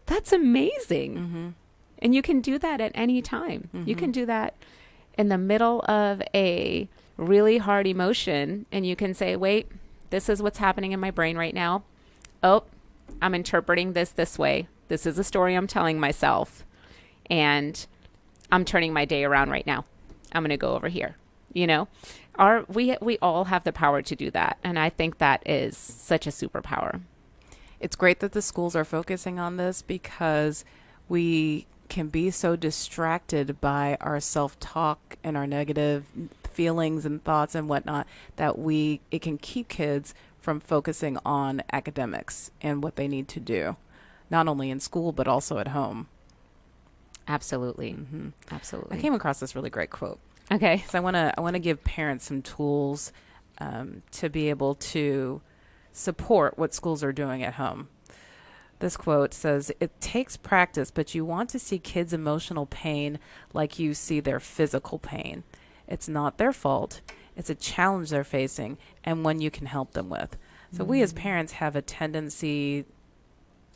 That's amazing. And you can do that at any time. You can do that in the middle of a really hard emotion, and you can say, wait, this is what's happening in my brain right now. Oh, I'm interpreting this way. This is a story I'm telling myself, and I'm turning my day around right now. I'm going to go over here. We all have the power to do that, and I think that is such a superpower. It's great that the schools are focusing on this, because we can be so distracted by our self-talk and our negative feelings and thoughts and whatnot that it can keep kids from focusing on academics and what they need to do, not only in school but also at home. Absolutely. Absolutely. I came across this really great quote. Okay. So I want to give parents some tools to be able to support what schools are doing at home. This quote says, "It takes practice, but you want to see kids' emotional pain like you see their physical pain. It's not their fault. It's a challenge they're facing and one you can help them with." So we as parents have a tendency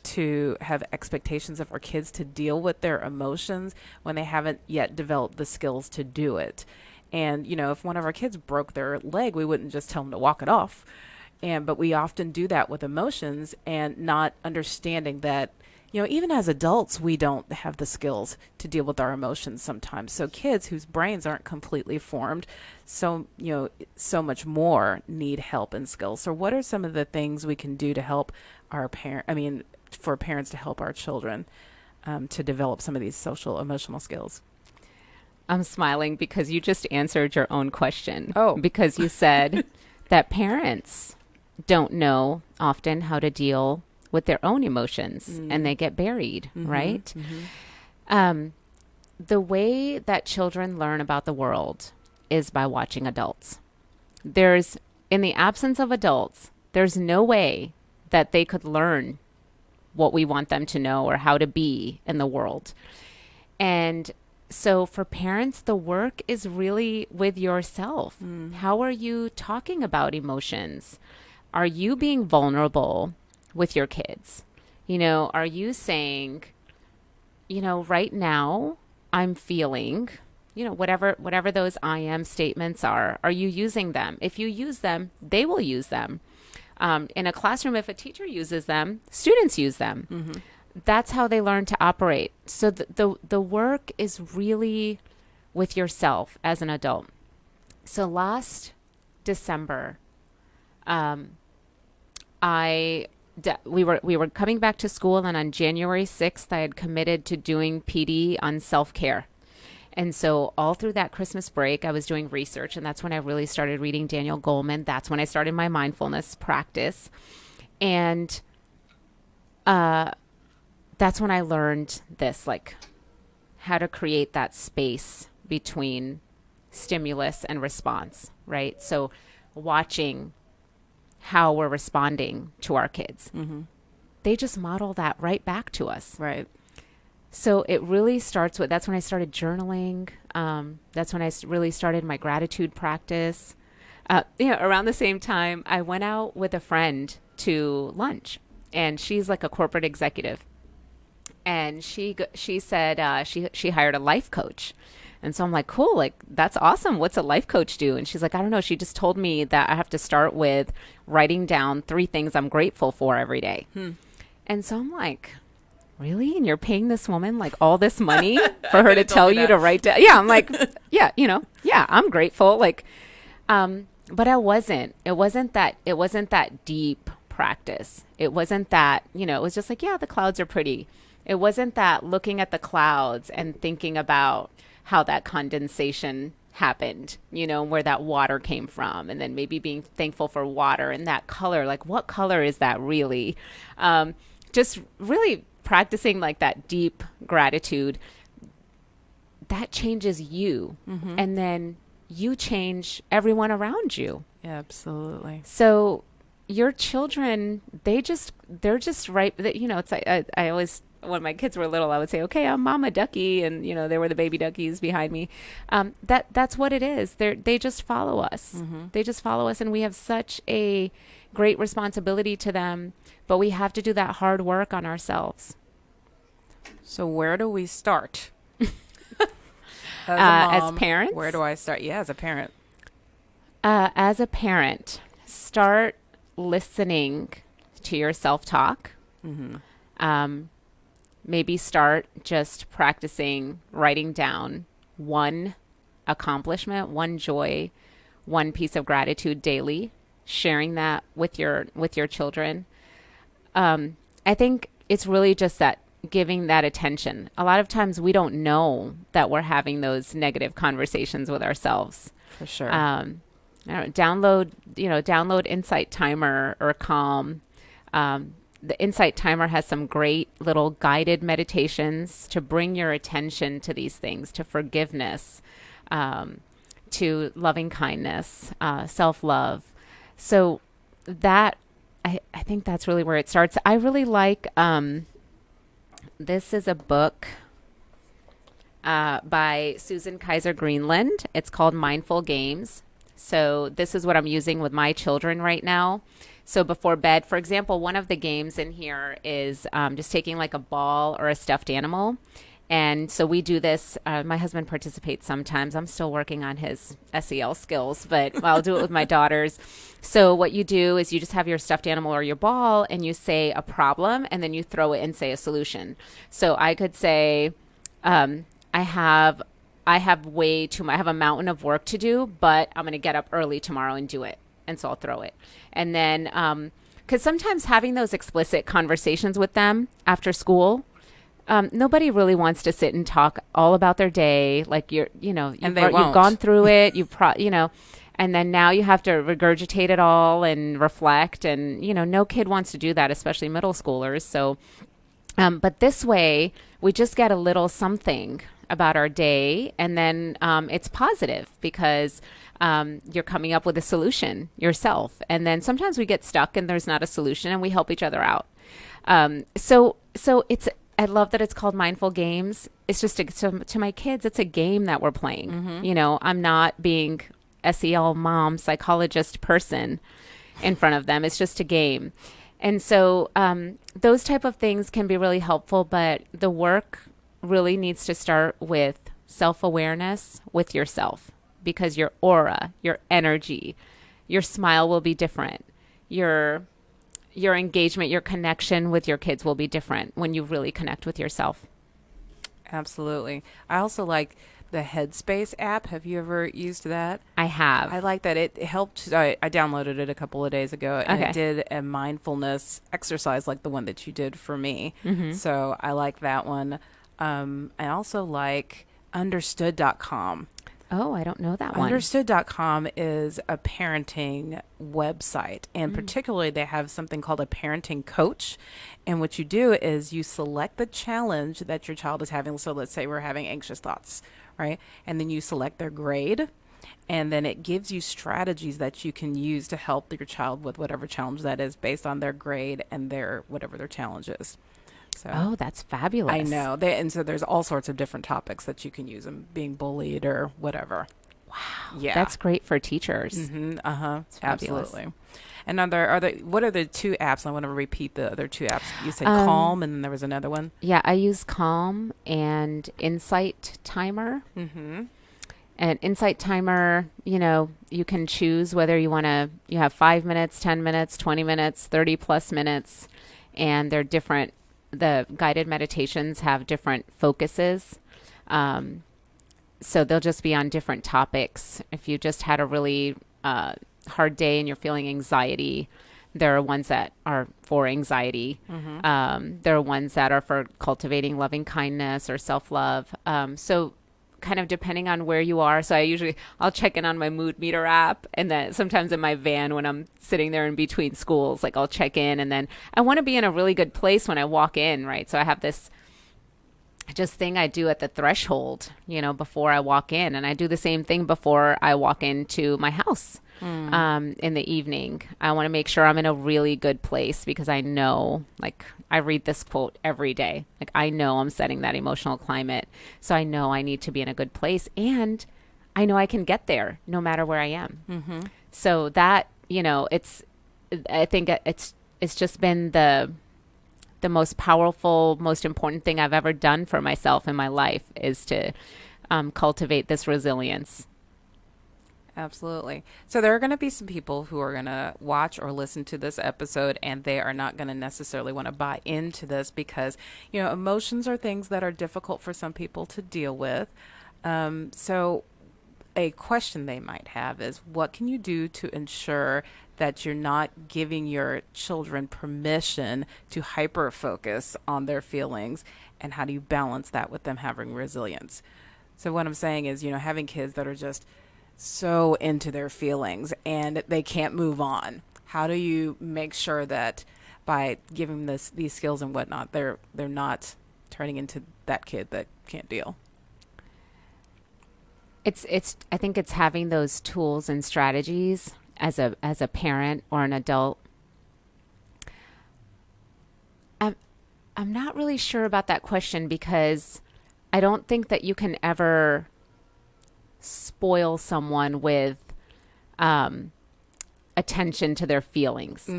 to have expectations of our kids to deal with their emotions when they haven't yet developed the skills to do it. And, if one of our kids broke their leg, we wouldn't just tell them to walk it off. But we often do that with emotions, and not understanding that, even as adults, we don't have the skills to deal with our emotions sometimes. So kids whose brains aren't completely formed, so much more need help and skills. So what are some of the things we can do to help for parents to help our children to develop some of these social emotional skills? I'm smiling because you just answered your own question. Oh. Because you said that parents don't know often how to deal with their own emotions, and they get buried, right? The way that children learn about the world is by watching adults. In the absence of adults, there's no way that they could learn what we want them to know or how to be in the world. And so for parents, the work is really with yourself. How are you talking about emotions? Are you being vulnerable with your kids? Are you saying, right now I'm feeling, whatever those I am statements are you using them? If you use them, they will use them. In a classroom, if a teacher uses them, students use them. That's how they learn to operate. So the work is really with yourself as an adult. So last December, we were coming back to school, and on January 6th, I had committed to doing PD on self-care. And so all through that Christmas break, I was doing research, and that's when I really started reading Daniel Goleman. That's when I started my mindfulness practice. And that's when I learned this, how to create that space between stimulus and response, right? So watching how we're responding to our kids. They just model that right back to us. Right. So it really starts with, that's when I started journaling. That's when I really started my gratitude practice. Around the same time, I went out with a friend to lunch, and she's like a corporate executive. And she said she hired a life coach. And so I'm like, cool, that's awesome. What's a life coach do? And she's like, I don't know. She just told me that I have to start with writing down 3 things I'm grateful for every day. And so I'm like, really? And you're paying this woman like all this money for her to tell you to write down? Yeah, I'm like, yeah, I'm grateful. Like, but I wasn't. It wasn't that deep practice. It wasn't that, it was just like, yeah, the clouds are pretty. It wasn't that looking at the clouds and thinking about how that condensation happened, where that water came from, and then maybe being thankful for water and that color. Like, what color is that really? Just really practicing like that deep gratitude. That changes you. And then you change everyone around you. Yeah, absolutely. So your children, they're just right. It's like, I always, when my kids were little, I would say, okay, I'm Mama Ducky. And, there were the baby duckies behind me. That's what it is. They just follow us. They just follow us. And we have such a great responsibility to them, but we have to do that hard work on ourselves. So where do we start? As parents? Where do I start? Yeah, as a parent. As a parent, start listening to your self-talk. Maybe start just practicing writing down one accomplishment, one joy, one piece of gratitude daily, sharing that with your children. I think it's really just that giving that attention. A lot of times we don't know that we're having those negative conversations with ourselves. For sure. Download Insight Timer or Calm. The Insight Timer has some great little guided meditations to bring your attention to these things, to forgiveness, to loving kindness, self-love. So that, I think that's really where it starts. I really like, this is a book by Susan Kaiser Greenland. It's called Mindful Games. So this is what I'm using with my children right now. So before bed, for example, one of the games in here is just taking like a ball or a stuffed animal. And so we do this. My husband participates sometimes. I'm still working on his SEL skills, but I'll do it with my daughters. So what you do is you just have your stuffed animal or your ball and you say a problem and then you throw it and say a solution. So I could say, I have a mountain of work to do, but I'm going to get up early tomorrow and do it. And so I'll throw it. And then, because sometimes having those explicit conversations with them after school, nobody really wants to sit and talk all about their day. Like you've gone through it, and then now you have to regurgitate it all and reflect. And, no kid wants to do that, especially middle schoolers. So, but this way we just get a little something about our day. And then it's positive because you're coming up with a solution yourself. And then sometimes we get stuck and there's not a solution and we help each other out. So I love that it's called Mindful Games. It's just to my kids, it's a game that we're playing. I'm not being SEL mom, psychologist person in front of them. It's just a game. And so those type of things can be really helpful, but the work really needs to start with self-awareness with yourself, because your aura, your energy, your smile will be different. Your engagement, your connection with your kids will be different when you really connect with yourself. Absolutely. I also like the Headspace app. Have you ever used that? I have. I like that. It helped. I downloaded it a couple of days ago, and it did a mindfulness exercise like the one that you did for me. So I like that one. I also like understood.com. Oh, I don't know that one. Understood.com is a parenting website, and particularly they have something called a parenting coach. And what you do is you select the challenge that your child is having. So let's say we're having anxious thoughts, right? And then you select their grade, and then it gives you strategies that you can use to help your child with whatever challenge that is based on their grade and whatever their challenge is. So, oh, that's fabulous. I know. And so there's all sorts of different topics that you can use, them being bullied or whatever. Wow. Yeah. That's great for teachers. Absolutely. And what are the two apps? I want to repeat the other two apps. You said Calm, and then there was another one. Yeah, I use Calm and Insight Timer. And Insight Timer, you can choose whether you have 5 minutes, 10 minutes, 20 minutes, 30 plus minutes, and they're different the guided meditations have different focuses. So they'll just be on different topics. If you just had a really hard day and you're feeling anxiety, there are ones that are for anxiety. There are ones that are for cultivating loving kindness or self-love. So kind of depending on where you are. So I'll check in on my mood meter app, and then sometimes in my van when I'm sitting there in between schools, like I'll check in, and then I want to be in a really good place when I walk in, right? So I have this just thing I do at the threshold, before I walk in, and I do the same thing before I walk into my house. In the evening, I want to make sure I'm in a really good place, because I know, like, I read this quote every day. Like, I know I'm setting that emotional climate. So I know I need to be in a good place, and I know I can get there no matter where I am. So that, I think it's just been the most powerful, most important thing I've ever done for myself in my life, is to cultivate this resilience. Absolutely. So there are going to be some people who are going to watch or listen to this episode, and they are not going to necessarily want to buy into this because, emotions are things that are difficult for some people to deal with. So a question they might have is, what can you do to ensure that you're not giving your children permission to hyper focus on their feelings, and how do you balance that with them having resilience? So what I'm saying is, having kids that are just so into their feelings and they can't move on. How do you make sure that by giving these skills and whatnot, they're not turning into that kid that can't deal? I think it's having those tools and strategies as a parent or an adult. I'm not really sure about that question, because I don't think that you can ever spoil someone with attention to their feelings.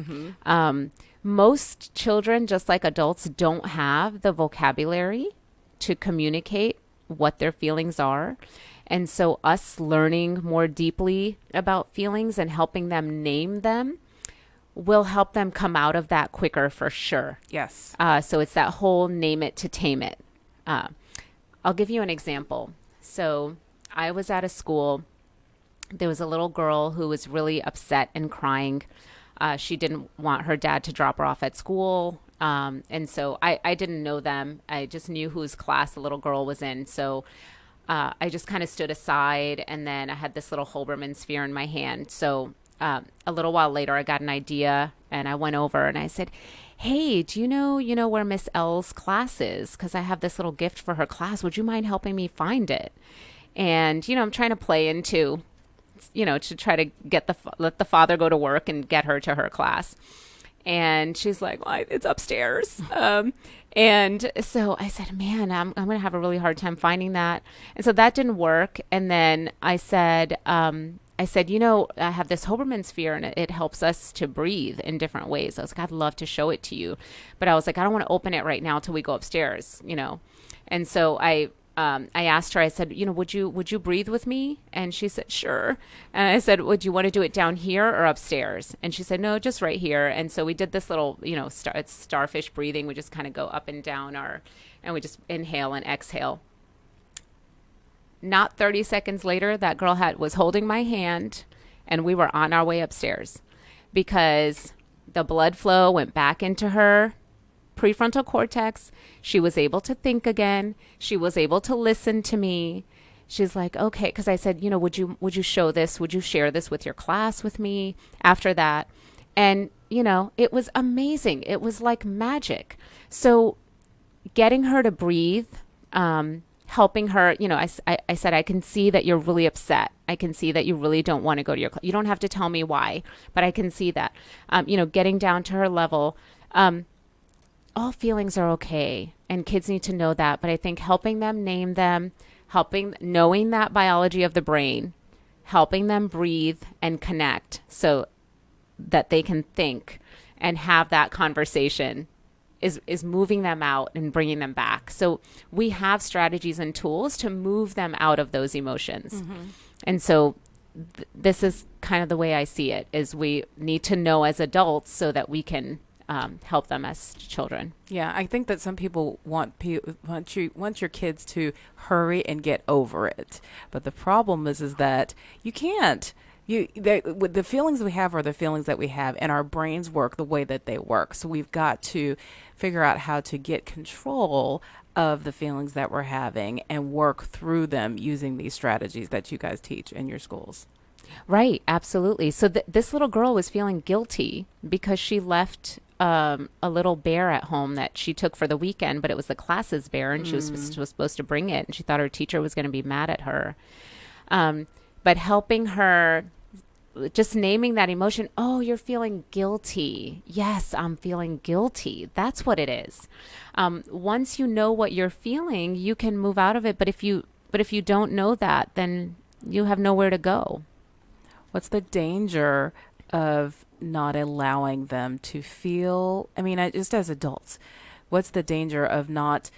Most children, just like adults, don't have the vocabulary to communicate what their feelings are. And so us learning more deeply about feelings and helping them name them will help them come out of that quicker, for sure. Yes. So it's that whole name it to tame it. I'll give you an example. So I was at a school. There was a little girl who was really upset and crying. She didn't want her dad to drop her off at school. And so I didn't know them. I just knew whose class the little girl was in. So I just kind of stood aside, and then I had this little Hoberman sphere in my hand. So a little while later, I got an idea, and I went over and I said, "Hey, do you know where Miss L's class is? Because I have this little gift for her class. Would you mind helping me find it?" And, I'm trying to play into, to try to let the father go to work and get her to her class. And she's like, "Well, it's upstairs." And so I said, "Man, I'm going to have a really hard time finding that." And so that didn't work. And then I said, I have this Hoberman sphere, and it helps us to breathe in different ways. I was like, "I'd love to show it to you." But I was like, "I don't want to open it right now till we go upstairs, And so I asked her, I said, would you breathe with me? And she said, "Sure." And I said, "Would you want to do it down here or upstairs?" And she said, "No, just right here." And so we did this little, it's starfish breathing. We just kind of go up and down and we just inhale and exhale. Not 30 seconds later, that girl was holding my hand, and we were on our way upstairs, because the blood flow went back into her prefrontal cortex. She was able to think again. She was able to listen to me. She's like, "Okay," because I said, would you show this? Would you share this with your class with me after that? And, it was amazing. It was like magic. So getting her to breathe, helping her, I said, "I can see that you're really upset. I can see that you really don't want to go to your class. You don't have to tell me why, but I can see that." Getting down to her level. All feelings are okay, and kids need to know that. But I think helping them name them, knowing that biology of the brain, helping them breathe and connect so that they can think and have that conversation is moving them out and bringing them back. So we have strategies and tools to move them out of those emotions. And so this is kind of the way I see it, is we need to know as adults so that we can help them as children. Yeah, I think that some people want your kids to hurry and get over it, but the problem is that you can't. The feelings we have are the feelings that we have, and our brains work the way that they work. So we've got to figure out how to get control of the feelings that we're having and work through them using these strategies that you guys teach in your schools. Right, absolutely. So this little girl was feeling guilty because she left a little bear at home that she took for the weekend, but it was the class's bear, and she was supposed to bring it, and she thought her teacher was going to be mad at her. But helping her, just naming that emotion, oh, you're feeling guilty. Yes, I'm feeling guilty. That's what it is. Once you know what you're feeling, you can move out of it. But if you don't know that, then you have nowhere to go. What's the danger of not allowing them to feel? I mean, just as adults, what's the danger of not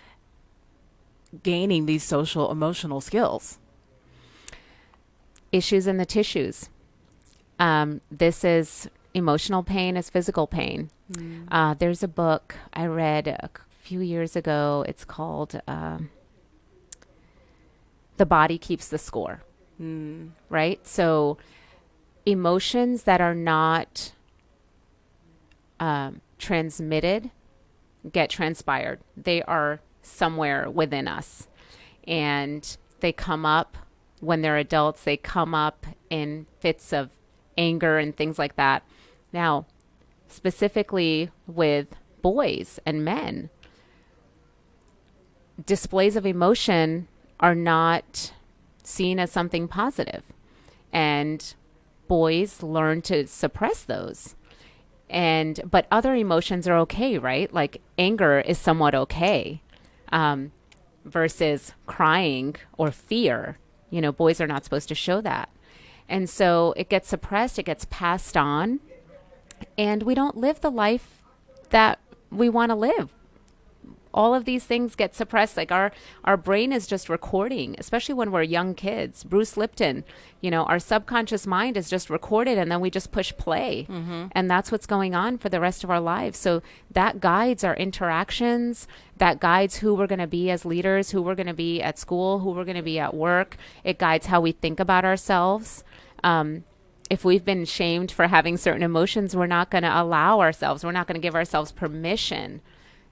gaining these social emotional skills? Issues in the tissues. This is emotional pain is physical pain. There's a book I read a few years ago. It's called The Body Keeps the Score. Right? So emotions that are not transmitted get transpired. They are somewhere within us. And they come up when they're adults. They come up in fits of anger and things like that. Now, specifically with boys and men, displays of emotion are not seen as something positive. And boys learn to suppress those. But other emotions are okay, right? Like anger is somewhat okay, versus crying or fear. You know, boys are not supposed to show that. And so it gets suppressed, it gets passed on, and we don't live the life that we want to live. All of these things get suppressed. Like our brain is just recording, especially when we're young kids. Bruce Lipton, our subconscious mind is just recorded, and then we just push play. And that's what's going on for the rest of our lives. So that guides our interactions, that guides who we're going to be as leaders, who we're going to be at school, who we're going to be at work. It guides how we think about ourselves. If we've been shamed for having certain emotions, we're not going to we're not going to give ourselves permission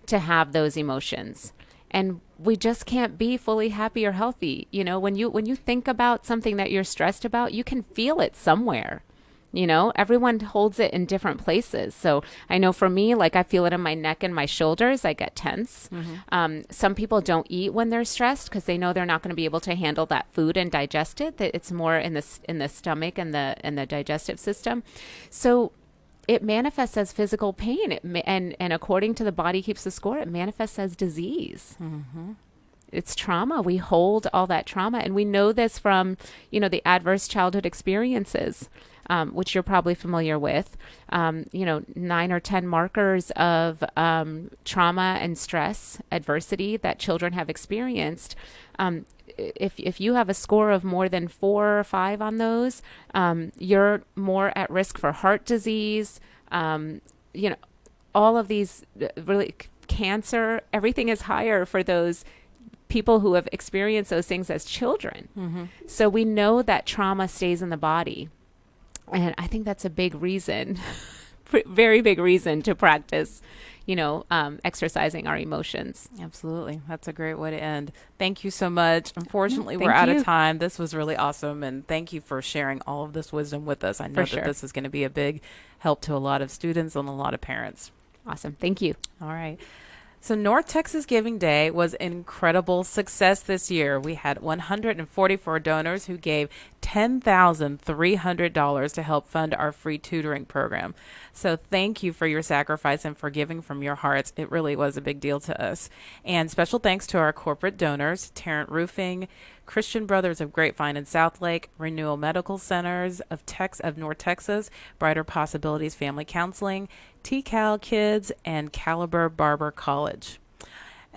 to have those emotions. And we just can't be fully happy or healthy. When you think about something that you're stressed about, you can feel it somewhere. Everyone holds it in different places. So I know for me, like I feel it in my neck and my shoulders. I get tense. Some people don't eat when they're stressed because they know they're not going to be able to handle that food and digest it. That it's more in the stomach and the digestive system. So it manifests as physical pain. And according to The Body Keeps the Score, it manifests as disease. It's trauma. We hold all that trauma. And we know this from, the adverse childhood experiences, which you're probably familiar with. 9 or 10 markers of trauma and stress, adversity that children have experienced. If you have a score of more than 4 or 5 on those, you're more at risk for heart disease, all of these really cancer, everything is higher for those people who have experienced those things as children. So we know that trauma stays in the body. And I think that's a big reason, very big reason to practice, exercising our emotions. Absolutely. That's a great way to end. Thank you so much. Unfortunately, we're out of time. This was really awesome. And thank you for sharing all of this wisdom with us. I know that this is going to be a big help to a lot of students and a lot of parents. Awesome. Thank you. All right. So North Texas Giving Day was an incredible success this year. We had 144 donors who gave $10,300 to help fund our free tutoring program. So thank you for your sacrifice and for giving from your hearts. It really was a big deal to us. And special thanks to our corporate donors, Tarrant Roofing, Christian Brothers of Grapevine and Southlake, Renewal Medical Centers of North Texas, Brighter Possibilities Family Counseling, TCAL Kids, and Caliber Barber College.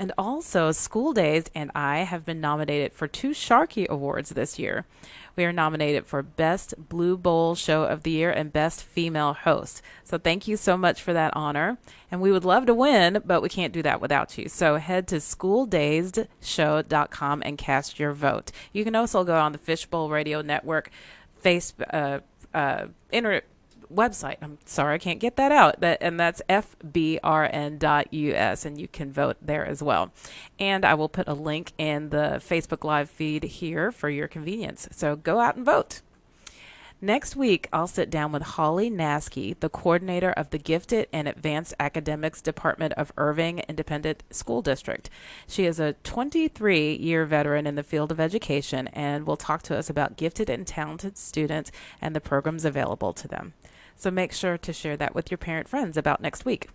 And also, School Dazed and I have been nominated for 2 Sharky Awards this year. We are nominated for Best Blue Bowl Show of the Year and Best Female Host. So thank you so much for that honor. And we would love to win, but we can't do that without you. So head to schooldazedShow.com and cast your vote. You can also go on the Fishbowl Radio Network Facebook internet website. I'm sorry, I can't get that out. And that's fbrn.us, and you can vote there as well. And I will put a link in the Facebook Live feed here for your convenience. So go out and vote. Next week, I'll sit down with Holly Naskey, the coordinator of the Gifted and Advanced Academics Department of Irving Independent School District. She is a 23-year veteran in the field of education and will talk to us about gifted and talented students and the programs available to them. So make sure to share that with your parent friends about next week.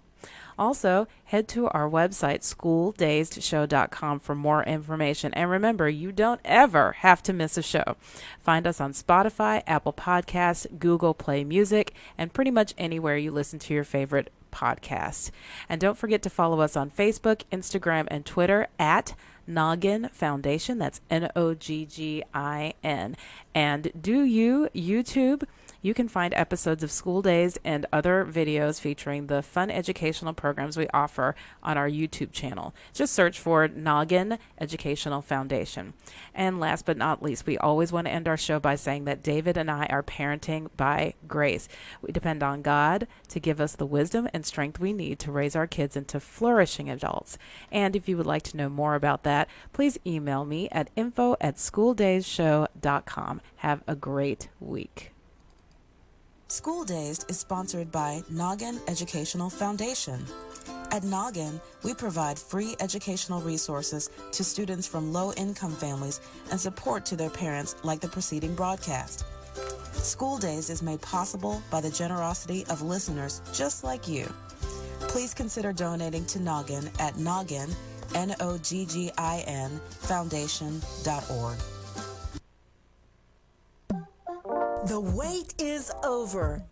Also, head to our website, schooldazedShow.com, for more information. And remember, you don't ever have to miss a show. Find us on Spotify, Apple Podcasts, Google Play Music, and pretty much anywhere you listen to your favorite podcasts. And don't forget to follow us on Facebook, Instagram, and Twitter at Noggin Foundation. That's Noggin. And do you YouTube? You can find episodes of School Days and other videos featuring the fun educational programs we offer on our YouTube channel. Just search for Noggin Educational Foundation. And last but not least, we always want to end our show by saying that David and I are parenting by grace. We depend on God to give us the wisdom and strength we need to raise our kids into flourishing adults. And if you would like to know more about that, please email me at info@schooldazeshow.com. Have a great week. School Dazed is sponsored by Noggin Educational Foundation. At Noggin, we provide free educational resources to students from low-income families and support to their parents like the preceding broadcast. School Dazed is made possible by the generosity of listeners just like you. Please consider donating to Noggin at Noggin, Noggin, foundation.org. The wait is over.